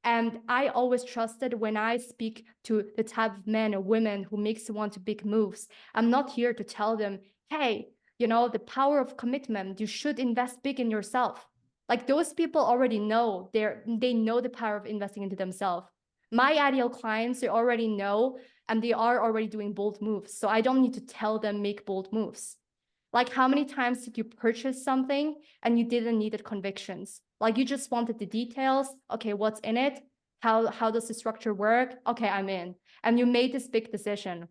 And I always trusted when I speak to the type of men or women who makes you want to big moves. I'm not here to tell them, hey, the power of commitment, you should invest big in yourself. Like, those people already know, they know the power of investing into themselves. My ideal clients, they already know, and they are already doing bold moves. So I don't need to tell them make bold moves. Like, how many times did you purchase something and you didn't need the convictions? Like, you just wanted the details. Okay, what's in it? How does the structure work? Okay, I'm in. And you made this big decision.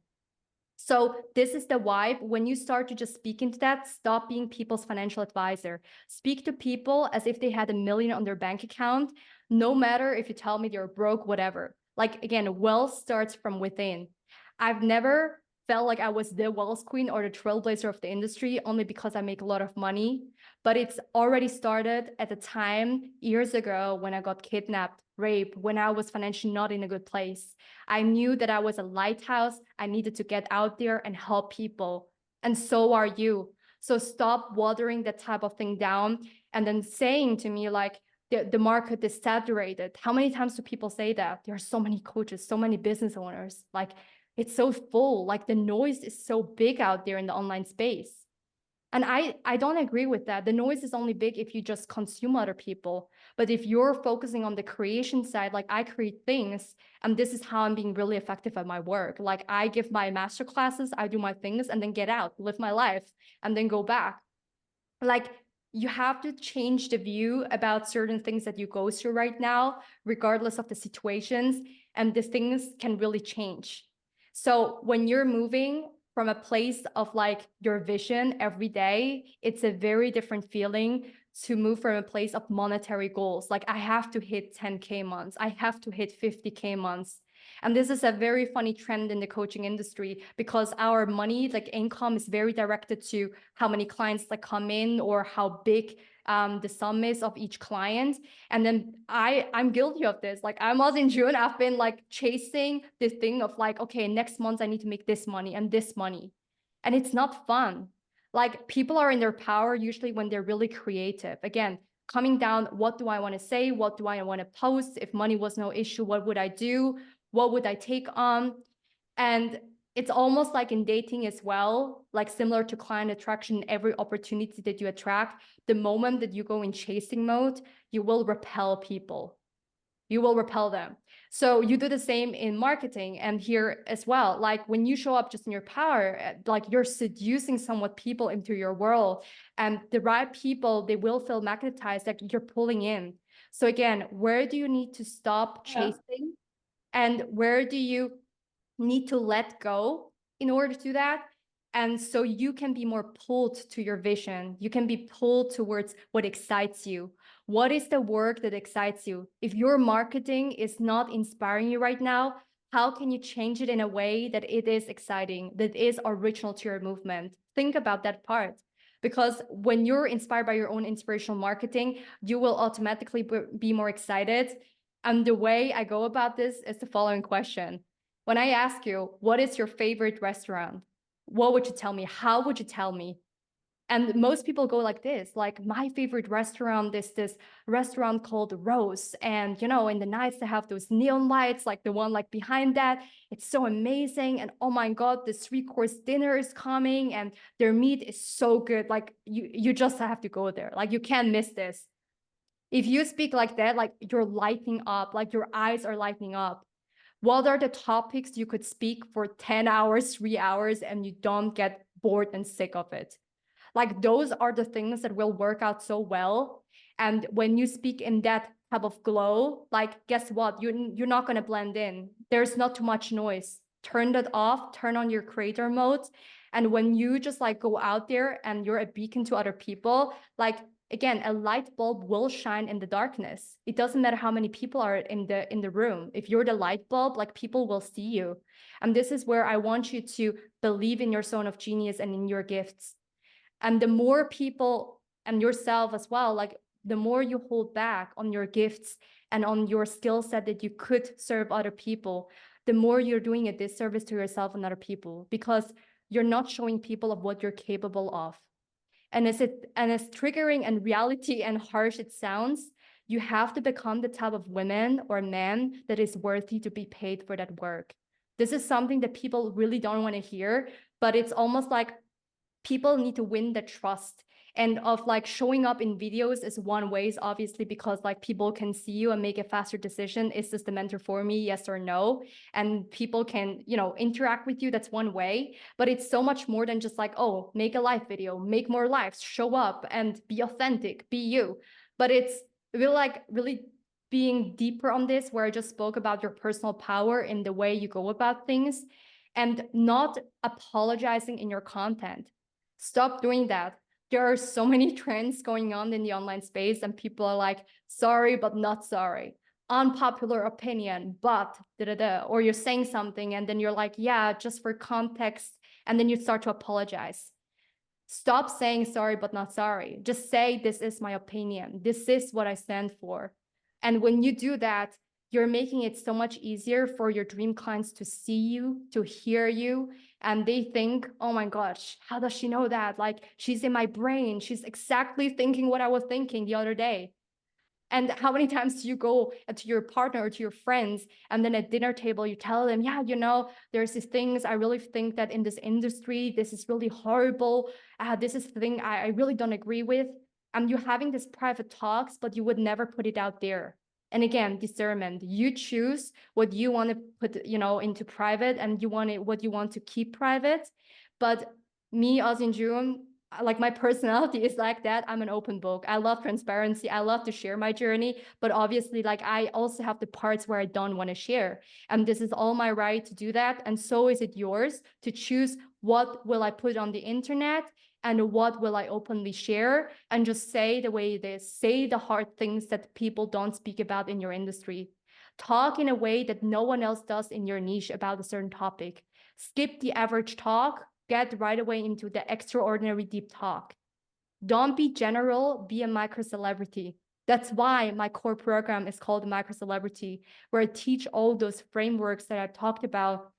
So this is the vibe. When you start to just speak into that, stop being people's financial advisor. Speak to people as if they had $1 million on their bank account, no matter if you tell me they're broke, whatever. Like, again, wealth starts from within. I've never felt like I was the wealth queen or the trailblazer of the industry only because I make a lot of money. But it's already started at the time years ago when I got kidnapped, raped, when I was financially not in a good place. I knew that I was a lighthouse. I needed to get out there and help people. And so are you. So stop watering that type of thing down and then saying to me, like, the market is saturated. How many times do people say that? There are so many coaches, so many business owners. Like, it's so full. Like, the noise is so big out there in the online space. And I don't agree with that. The noise is only big if you just consume other people. But if you're focusing on the creation side, like, I create things, and this is how I'm being really effective at my work. Like, I give my master classes, I do my things, and then get out, live my life, and then go back. Like, you have to change the view about certain things that you go through right now, regardless of the situations, and the things can really change. So when you're moving from a place of like your vision every day, it's a very different feeling to move from a place of monetary goals. Like, I have to hit 10K months, I have to hit 50K months. And this is a very funny trend in the coaching industry because our money, like income, is very directed to how many clients that come in or how big the sum is of each client. And then I'm guilty of this. Like, I'm also in June, I've been like chasing this thing of like, okay, next month I need to make this money and this money. And it's not fun. Like, people are in their power usually when they're really creative. Again, coming down, what do I want to say? What do I want to post? If money was no issue, what would I do? What would I take on? And it's almost like in dating as well, like similar to client attraction, every opportunity that you attract, the moment that you go in chasing mode, you will repel people. You will repel them. So you do the same in marketing and here as well. Like, when you show up just in your power, like, you're seducing somewhat people into your world, and the right people, they will feel magnetized, like you're pulling in. So again, where do you need to stop chasing? And where do you need to let go in order to do that? And so you can be more pulled to your vision. You can be pulled towards what excites you. What is the work that excites you? If your marketing is not inspiring you right now, how can you change it in a way that it is exciting, that is original to your movement? Think about that part. Because when you're inspired by your own inspirational marketing, you will automatically be more excited. And the way I go about this is the following question. When I ask you, what is your favorite restaurant? What would you tell me? How would you tell me? And most people go like this, like my favorite restaurant is this restaurant called Rose. And, in the nights they have those neon lights, like the one like behind that. It's so amazing. And oh my God, the 3-course dinner is coming and their meat is so good. Like you just have to go there. Like you can't miss this. If you speak like that, like you're lighting up, like your eyes are lighting up. What are the topics you could speak for 10 hours, 3 hours, and you don't get bored and sick of it? Like those are the things that will work out so well. And when you speak in that type of glow, like guess what? You're not going to blend in. There's not too much noise. Turn that off, turn on your creator mode. And when you just like go out there and you're a beacon to other people, like again, a light bulb will shine in the darkness. It doesn't matter how many people are in the room. If you're the light bulb, like people will see you. And this is where I want you to believe in your zone of genius and in your gifts. And the more people and yourself as well, like the more you hold back on your gifts and on your skill set that you could serve other people, the more you're doing a disservice to yourself and other people, because you're not showing people of what you're capable of. And as triggering and reality and harsh it sounds, you have to become the type of woman or man that is worthy to be paid for that work. This is something that people really don't want to hear, but it's almost like people need to win the trust. And of like showing up in videos is one way, obviously, because like people can see you and make a faster decision. Is this the mentor for me? Yes or no? And people can, interact with you. That's one way. But it's so much more than just like, oh, make a live video, make more lives, show up and be authentic, be you. But it's really being deeper on this, where I just spoke about your personal power in the way you go about things and not apologizing in your content. Stop doing that. There are so many trends going on in the online space and people are like, sorry, but not sorry. Unpopular opinion, but or you're saying something and then you're like, yeah, just for context. And then you start to apologize. Stop saying sorry, but not sorry. Just say, this is my opinion. This is what I stand for. And when you do that, you're making it so much easier for your dream clients to see you, to hear you. And they think, oh my gosh, how does she know that? Like, she's in my brain. She's exactly thinking what I was thinking the other day. And how many times do you go to your partner or to your friends and then at dinner table, you tell them, yeah, there's these things. I really think that in this industry, this is really horrible. This is the thing I really don't agree with. And you're having these private talks, but you would never put it out there. And again, discernment. You choose what you want to put, into private and what you want to keep private. But me, Ozzin June, like my personality is like that. I'm an open book. I love transparency. I love to share my journey, but obviously like I also have the parts where I don't want to share. And this is all my right to do that. And so is it yours to choose what will I put on the internet and what will I openly share, and just say the way it is. Say the hard things that people don't speak about in your industry. Talk in a way that no one else does in your niche about a certain topic. Skip the average talk. Get right away into the extraordinary deep talk. Don't be general, be a micro celebrity. That's why my core program is called Micro Celebrity, where I teach all those frameworks that I talked about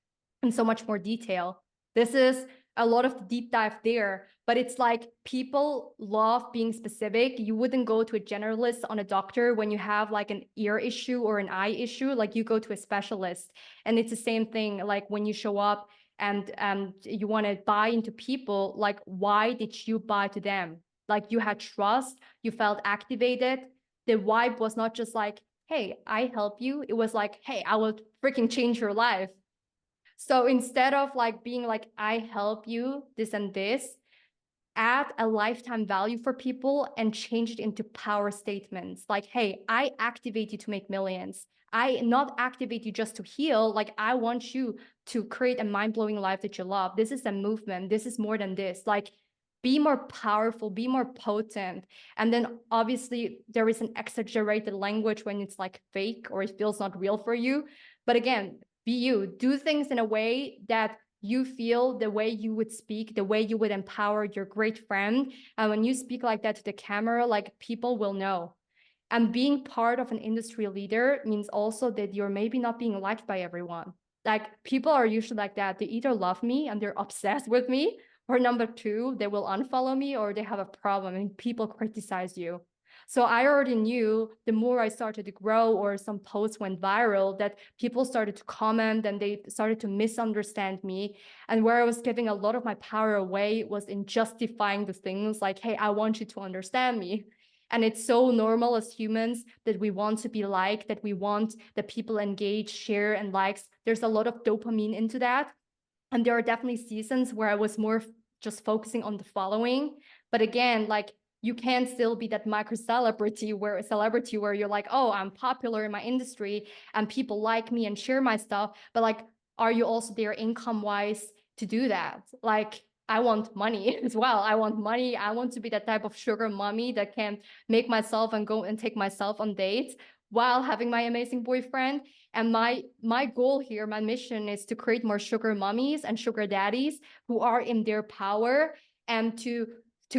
in so much more detail. This is a lot of deep dive there, but it's like people love being specific. You wouldn't go to a generalist on a doctor when you have like an ear issue or an eye issue, like you go to a specialist. And it's the same thing, like when you show up and you want to buy into people, like why did you buy to them? Like you had trust, you felt activated. The vibe was not just like, hey, I help you. It was like, hey, I will freaking change your life. So instead of like being like, I help you, this and this, add a lifetime value for people and change it into power statements. Like, hey, I activate you to make millions. I not activate you just to heal. Like, I want you to create a mind-blowing life that you love. This is a movement. This is more than this. Like, be more powerful, be more potent. And then obviously there is an exaggerated language when it's like fake or it feels not real for you. But again, be you. Do things in a way that you feel, the way you would speak, the way you would empower your great friend. And when you speak like that to the camera, like people will know. And being part of an industry leader means also that you're maybe not being liked by everyone. Like people are usually like that. They either love me and they're obsessed with me, or number two, they will unfollow me or they have a problem and people criticize you. So I already knew the more I started to grow or some posts went viral that people started to comment and they started to misunderstand me. And where I was giving a lot of my power away was in justifying the things like, hey, I want you to understand me. And it's so normal as humans that we want to be liked, that we want that people engage, share, and likes. There's a lot of dopamine into that. And there are definitely seasons where I was more just focusing on the following. But again, like you can still be that micro celebrity where you're like, oh, I'm popular in my industry and people like me and share my stuff. But like, are you also there income wise to do that? Like, I want money as well. I want money. I want to be that type of sugar mommy that can make myself and go and take myself on dates while having my amazing boyfriend. And my goal here, my mission is to create more sugar mummies and sugar daddies who are in their power and to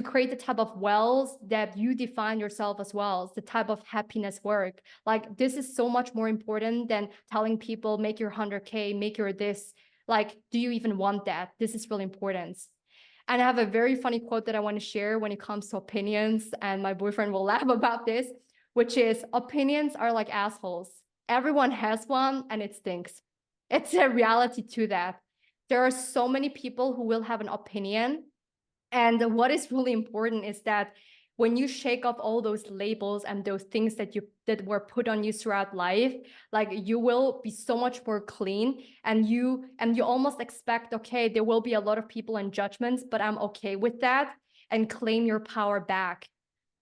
create the type of wealth that you define yourself as well, the type of happiness work. Like this is so much more important than telling people, make your 100K, make your this. Like, do you even want that? This is really important. And I have a very funny quote that I want to share when it comes to opinions, and my boyfriend will laugh about this, which is opinions are like assholes. Everyone has one and it stinks. It's a reality to that. There are so many people who will have an opinion. And what is really important is that when you shake off all those labels and those things that were put on you throughout life, like you will be so much more clean and you almost expect, okay, there will be a lot of people and judgments, but I'm okay with that, and claim your power back.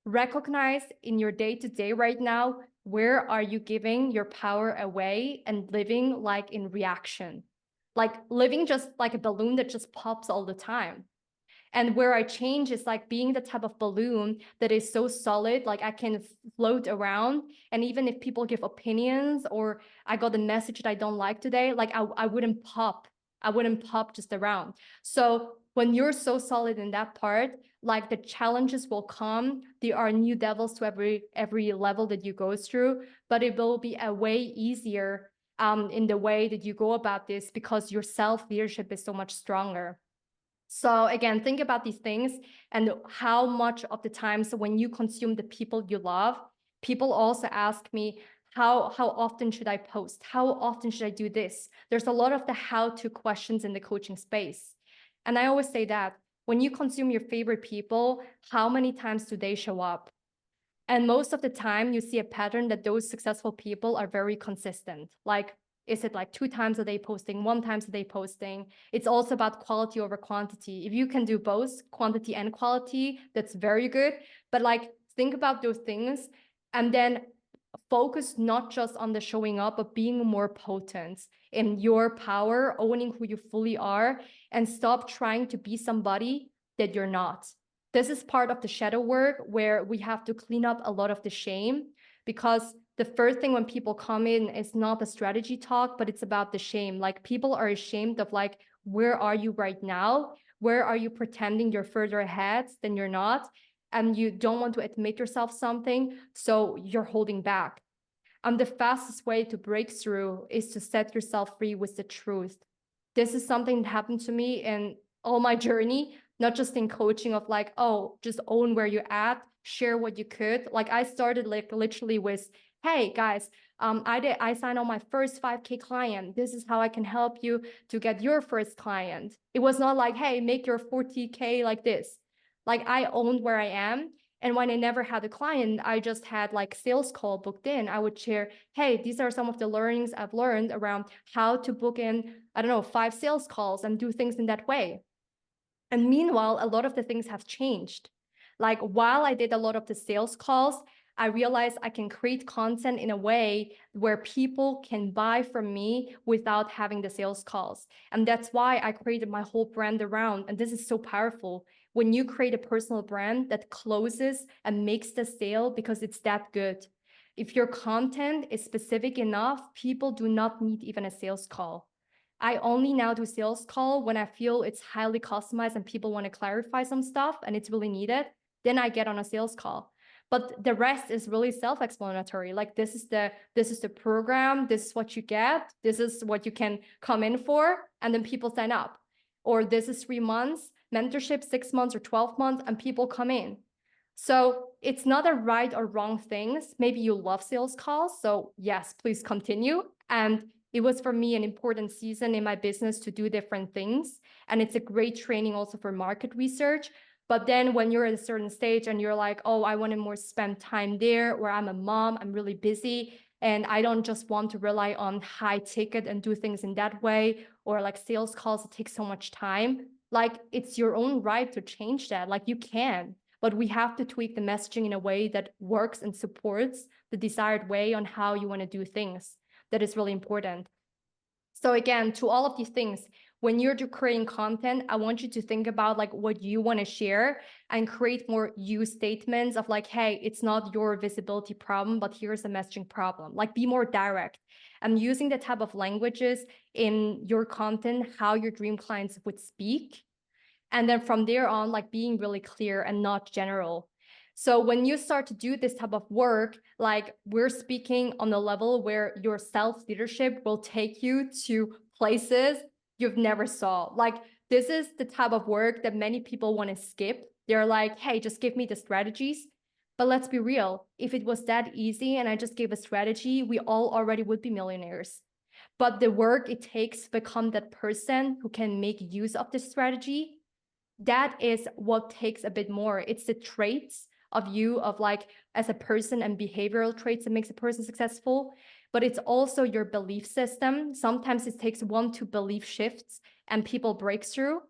Recognize in your day-to-day right now, where are you giving your power away and living like in reaction, like living just like a balloon that just pops all the time. And where I change is like being the type of balloon that is so solid, like I can float around. And even if people give opinions or I got a message that I don't like today, like I wouldn't pop. I wouldn't pop just around. So when you're so solid in that part, like the challenges will come. There are new devils to every level that you go through, but it will be a way easier in the way that you go about this because your self-leadership is so much stronger. So again, think about these things and how much of the times when you consume the people you love, people also ask me, how often should I post? How often should I do this? There's a lot of the how-to questions in the coaching space. And I always say that when you consume your favorite people, how many times do they show up? And most of the time you see a pattern that those successful people are very consistent. Like, is it like 2 times a day posting, 1 time a day posting? It's also about quality over quantity. If you can do both quantity and quality, that's very good. But like, think about those things and then focus not just on the showing up, but being more potent in your power, owning who you fully are, and stop trying to be somebody that you're not. This is part of the shadow work where we have to clean up a lot of the shame, because the first thing when people come in is not the strategy talk, but it's about the shame. Like people are ashamed of like, where are you right now? Where are you pretending you're further ahead than you're not? And you don't want to admit yourself something, so you're holding back. The fastest way to break through is to set yourself free with the truth. This is something that happened to me in all my journey, not just in coaching of like, oh, just own where you're at, share what you could. Like I started like literally with, hey guys, I signed on my first 5K client. This is how I can help you to get your first client. It was not like, hey, make your 40K like this. Like I owned where I am. And when I never had a client, I just had like sales call booked in. I would share, hey, these are some of the learnings I've learned around how to book in, I don't know, 5 sales calls and do things in that way. And meanwhile, a lot of the things have changed. Like while I did a lot of the sales calls, I realized I can create content in a way where people can buy from me without having the sales calls. And that's why I created my whole brand around. And this is so powerful. When you create a personal brand that closes and makes the sale because it's that good. If your content is specific enough, people do not need even a sales call. I only now do sales call when I feel it's highly customized and people want to clarify some stuff and it's really needed. Then I get on a sales call. But the rest is really self-explanatory. Like this is the program, this is what you get, this is what you can come in for, and then people sign up. Or this is 3 months, mentorship, 6 months or 12 months, and people come in. So it's not a right or wrong things. Maybe you love sales calls. So yes, please continue. And it was for me an important season in my business to do different things. And it's a great training also for market research. But then when you're at a certain stage and you're like, oh, I want to more spend time there, or I'm a mom, I'm really busy, and I don't just want to rely on high ticket and do things in that way, or like sales calls that take so much time. Like it's your own right to change that. Like you can, but we have to tweak the messaging in a way that works and supports the desired way on how you want to do things. That is really important. So again, to all of these things, when you're creating content, I want you to think about like what you want to share and create more you statements of like, hey, it's not your visibility problem, but here's the messaging problem. Like be more direct and using the type of languages in your content, how your dream clients would speak. And then from there on, like being really clear and not general. So when you start to do this type of work, like we're speaking on the level where your self-leadership will take you to places you've never saw. Like this is the type of work that many people want to skip. They're like, hey, just give me the strategies. But let's be real. If it was that easy and I just gave a strategy, we all already would be millionaires. But the work it takes to become that person who can make use of this strategy, that is what takes a bit more. It's the traits of you of like as a person and behavioral traits that makes a person successful, but it's also your belief system. Sometimes it takes 1-2 belief shifts and people break through.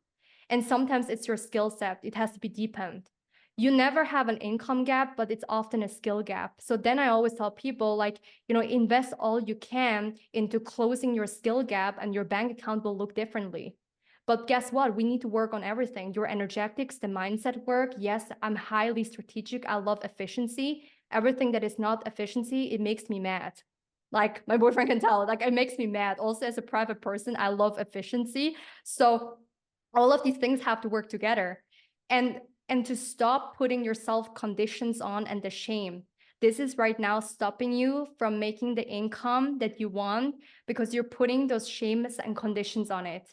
And sometimes it's your skill set. It has to be deepened. You never have an income gap, but it's often a skill gap. So then I always tell people like, invest all you can into closing your skill gap and your bank account will look differently. But guess what? We need to work on everything. Your energetics, the mindset work. Yes, I'm highly strategic. I love efficiency. Everything that is not efficiency, it makes me mad. Like my boyfriend can tell, like it makes me mad. Also as a private person, I love efficiency. So all of these things have to work together. And to stop putting yourself conditions on and the shame. This is right now stopping you from making the income that you want because you're putting those shames and conditions on it.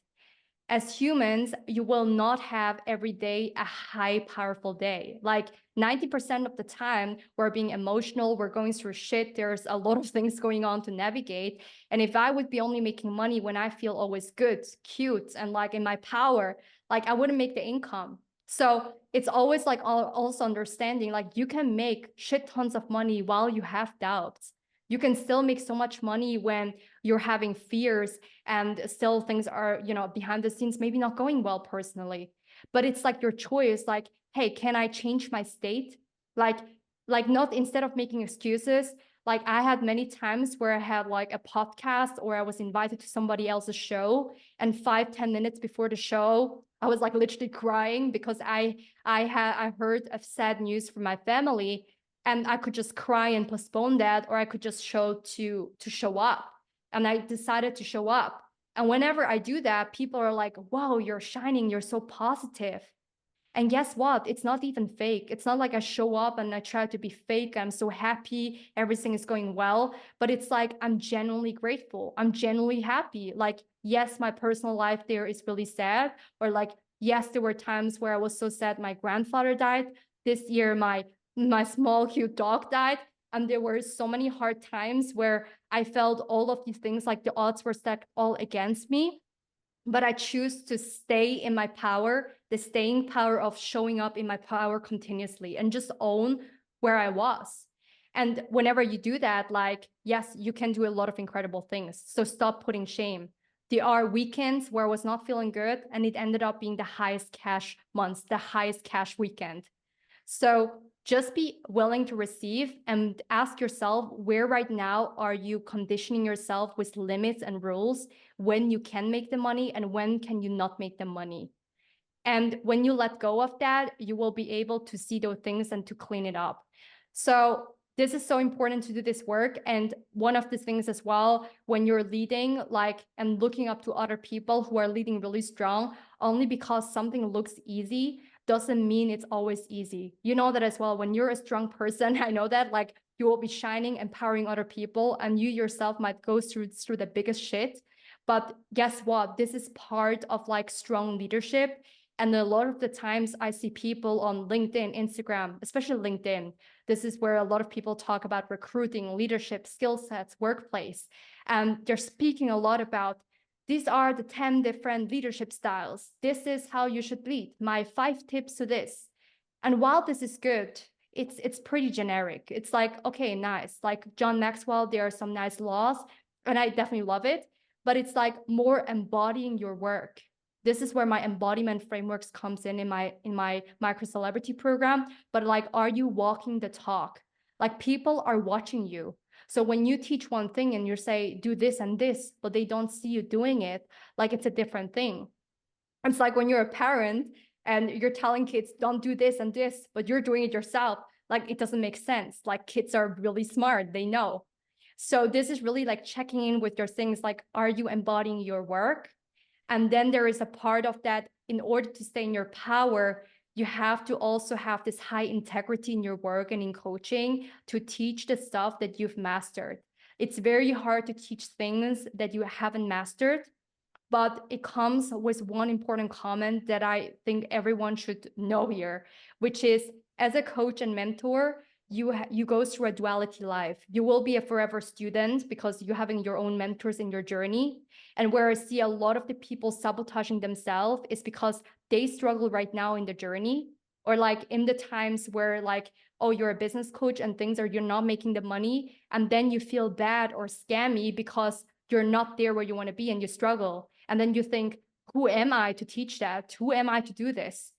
As humans, you will not have every day a high, powerful day. Like 90% of the time, we're being emotional, we're going through shit, there's a lot of things going on to navigate. And if I would be only making money when I feel always good, cute, and like in my power, like I wouldn't make the income. So it's always like also understanding, like you can make shit tons of money while you have doubts. You can still make so much money when you're having fears and still things are, behind the scenes, maybe not going well personally. But it's like your choice, like, hey, can I change my state? Like not instead of making excuses. Like I had many times where I had like a podcast or I was invited to somebody else's show and 5-10 minutes before the show, I was like literally crying because I heard of sad news from my family. And I could just cry and postpone that, or I could just show up. And I decided to show up. And whenever I do that, people are like, wow, you're shining. You're so positive. And guess what? It's not even fake. It's not like I show up and I try to be fake. I'm so happy. Everything is going well. But it's like, I'm genuinely grateful. I'm genuinely happy. Like, yes, my personal life there is really sad. Or like, yes, there were times where I was so sad my grandfather died. This year, my small cute dog died, and there were so many hard times where I felt all of these things like the odds were stacked all against me, but I choose to stay in my power, the staying power of showing up in my power continuously and just own where I was. And whenever you do that, like, yes, you can do a lot of incredible things. So stop putting shame. There are weekends where I was not feeling good and it ended up being the highest cash months, the highest cash weekend. So just be willing to receive and ask yourself, where right now are you conditioning yourself with limits and rules when you can make the money and when can you not make the money? And when you let go of that, you will be able to see those things and to clean it up. So This is so important to do this work. And one of the things as well, when you're leading, like, and looking up to other people who are leading really strong, only because something looks easy doesn't mean it's always easy. You know that as well. When you're a strong person, I know that, like, you will be shining, empowering other people, and you yourself might go through the biggest shit. But guess what? This is part of like strong leadership. And a lot of the times I see people on LinkedIn, Instagram, especially LinkedIn. This is where a lot of people talk about recruiting, leadership, skill sets, workplace. And they're speaking a lot about these are the 10 different leadership styles. This is how you should lead. My 5 tips to this. And while this is good, it's pretty generic. It's like, okay, nice. Like John Maxwell, there are some nice laws, and I definitely love it. But it's like more embodying your work. This is where my embodiment frameworks comes in my micro celebrity program. But like, are you walking the talk? Like people are watching you. So when you teach one thing and you say, do this and this, but they don't see you doing it, like it's a different thing. It's like when you're a parent and you're telling kids, don't do this and this, but you're doing it yourself. Like it doesn't make sense. Like kids are really smart, they know. So this is really like checking in with your things, like, are you embodying your work? And then there is a part of that, in order to stay in your power, you have to also have this high integrity in your work and in coaching to teach the stuff that you've mastered. It's very hard to teach things that you haven't mastered, but it comes with one important comment that I think everyone should know here, which is, as a coach and mentor, you go through a duality life. You will be a forever student because you're having your own mentors in your journey. And where I see a lot of the people sabotaging themselves is because they struggle right now in the journey, or like in the times where like, oh, you're a business coach and things are, you're not making the money. And then you feel bad or scammy because you're not there where you want to be and you struggle. And then you think, who am I to teach that? Who am I to do this?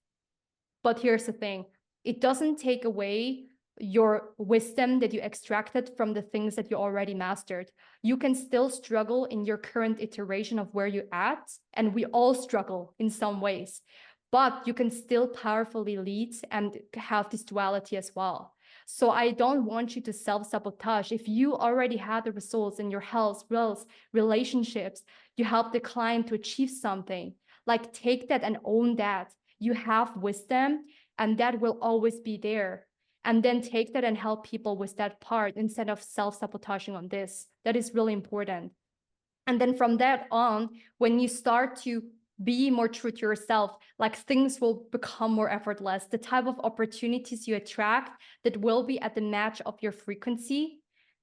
But here's the thing. It doesn't take away your wisdom that you extracted from the things that you already mastered. You can still struggle in your current iteration of where you're at, and we all struggle in some ways, but you can still powerfully lead and have this duality as well. So I don't want you to self-sabotage. If you already had the results in your health, wealth, relationships, you help the client to achieve something, like take that and own that. You have wisdom, and that will always be there. And then take that and help people with that part instead of self-sabotaging on this. That is really important. And then from that on, when you start to be more true to yourself, like things will become more effortless. The type of opportunities you attract that will be at the match of your frequency.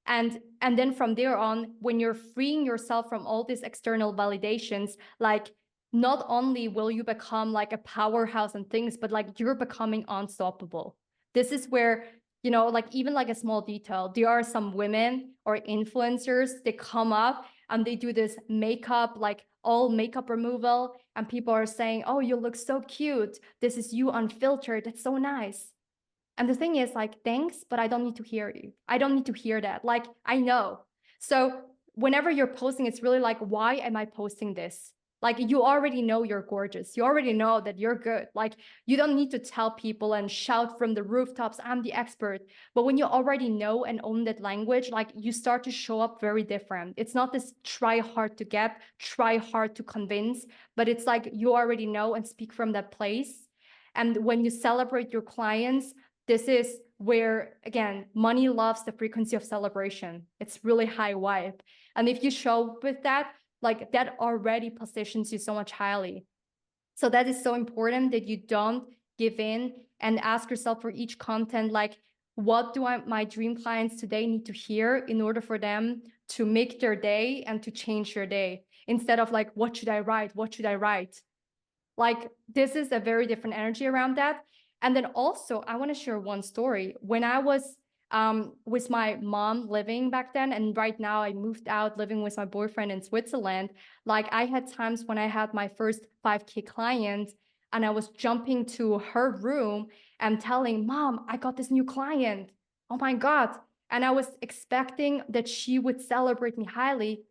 And then from there on, when you're freeing yourself from all these external validations, like not only will you become like a powerhouse and things, but like you're becoming unstoppable. This is where, you know, like even like a small detail, there are some women or influencers, they come up and they do this makeup, like all makeup removal, and people are saying, oh, you look so cute. This is you unfiltered. That's so nice. And the thing is like, thanks, but I don't need to hear you. I don't need to hear that. Like, I know. So whenever you're posting, it's really like, why am I posting this? Like, you already know you're gorgeous. You already know that you're good. Like, you don't need to tell people and shout from the rooftops, I'm the expert. But when you already know and own that language, like you start to show up very different. It's not this try hard to get, try hard to convince, but it's like you already know and speak from that place. And when you celebrate your clients, this is where, again, money loves the frequency of celebration. It's really high vibe. And if you show up with that, like that already positions you so much highly. So that is so important that you don't give in and ask yourself for each content, like, what do my dream clients today need to hear in order for them to make their day and to change your day? Instead of like, what should I write? What should I write? Like, this is a very different energy around that. And then also, I want to share one story. When I was with my mom living back then, and right now I moved out living with my boyfriend in Switzerland, like I had times when I had my first 5K client and I was jumping to her room and telling, Mom, I got this new client. Oh my God. And I was expecting that she would celebrate me highly.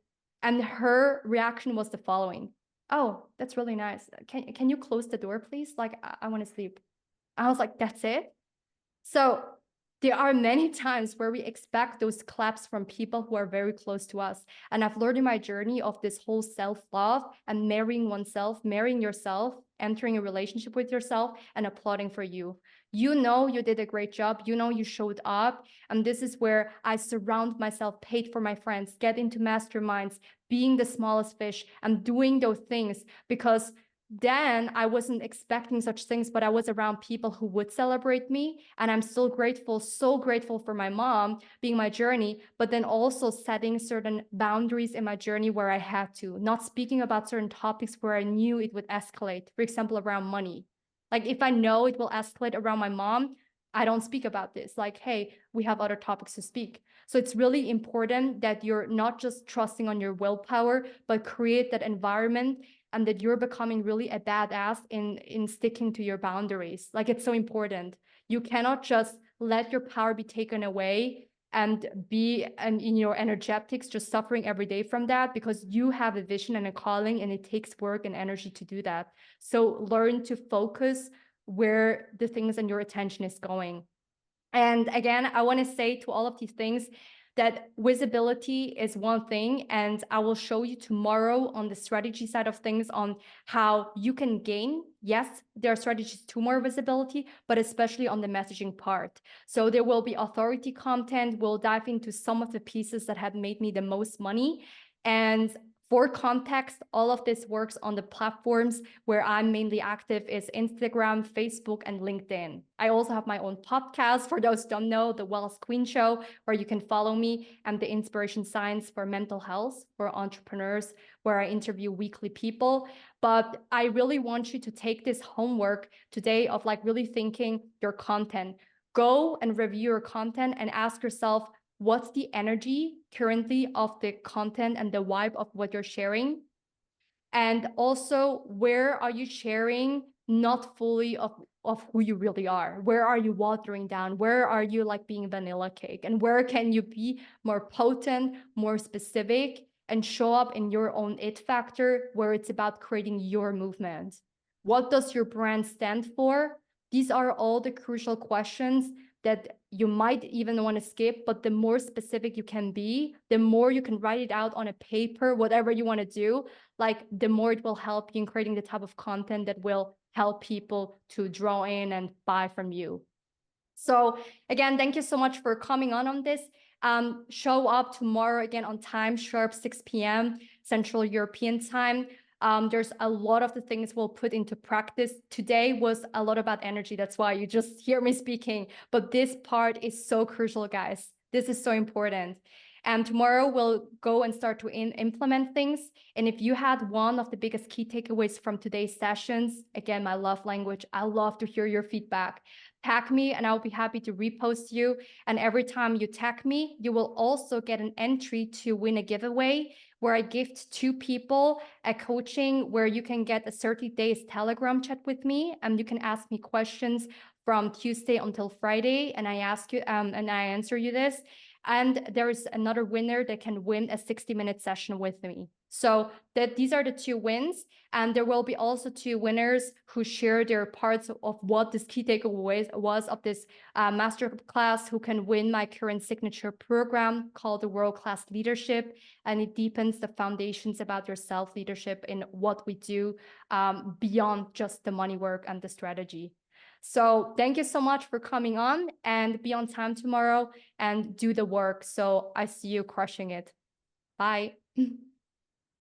And her reaction was the following. Oh, that's really nice. Can you close the door, please? Like, I want to sleep. I was like, that's it. So There are many times where we expect those claps from people who are very close to us. And I've learned in my journey of this whole self-love and marrying oneself, marrying yourself, entering a relationship with yourself and applauding for you. You know you did a great job. You know you showed up. And this is where I surround myself, paid for my friends, get into masterminds, being the smallest fish, and doing those things because then I wasn't expecting such things, but I was around people who would celebrate me. And I'm still grateful, so grateful for my mom being my journey, but then also setting certain boundaries in my journey where I had to, not speaking about certain topics where I knew it would escalate, for example, around money. Like if I know it will escalate around my mom, I don't speak about this. Like, hey, we have other topics to speak. So it's really important that you're not just trusting on your willpower, but create that environment and that you're becoming really a badass in sticking to your boundaries. Like it's so important. You cannot just let your power be taken away and be in your energetics just suffering every day from that because you have a vision and a calling and it takes work and energy to do that. So learn to focus where the things and your attention is going. And again, I want to say to all of these things that visibility is one thing, and I will show you tomorrow on the strategy side of things on how you can gain. Yes, there are strategies to more visibility, but especially on the messaging part. So there will be authority content. We'll dive into some of the pieces that have made me the most money. And for context, all of this works on the platforms where I'm mainly active is Instagram, Facebook, and LinkedIn. I also have my own podcast, for those who don't know, The Wealth Queen Show, where you can follow me, and the Inspiration Science for mental health for entrepreneurs, where I interview weekly people. But I really want you to take this homework today of like really thinking your content. Go and review your content and ask yourself, what's the energy currently of the content and the vibe of what you're sharing? And also, where are you sharing not fully of who you really are? Where are you watering down? Where are you like being vanilla cake? And where can you be more potent, more specific, and show up in your own it factor where it's about creating your movement? What does your brand stand for? These are all the crucial questions that you might even want to skip, but the more specific you can be, the more you can write it out on a paper, whatever you want to do, like the more it will help you in creating the type of content that will help people to draw in and buy from you. So again, thank you so much for coming on this. Show up tomorrow again on time, sharp 6 p.m. Central European time. There's a lot of the things we'll put into practice. Today was a lot about energy. That's why you just hear me speaking. But this part is so crucial, guys. This is so important. And tomorrow we'll go and start to implement things. And if you had one of the biggest key takeaways from today's sessions, again, my love language, I love to hear your feedback. Tag me and I'll be happy to repost you. And every time you tag me, you will also get an entry to win a giveaway where I gift 2 people a coaching where you can get a 30 days Telegram chat with me and you can ask me questions from Tuesday until Friday. And I ask you and I answer you this. And there is another winner that can win a 60-minute session with me. So these are the 2 wins. And there will be also 2 winners who share their parts of what this key takeaway was of this masterclass, who can win my current signature program called the World Class Leadership. And it deepens the foundations about your self-leadership in what we do beyond just the money work and the strategy. So thank you so much for coming on, and be on time tomorrow and do the work. So I see you crushing it. Bye.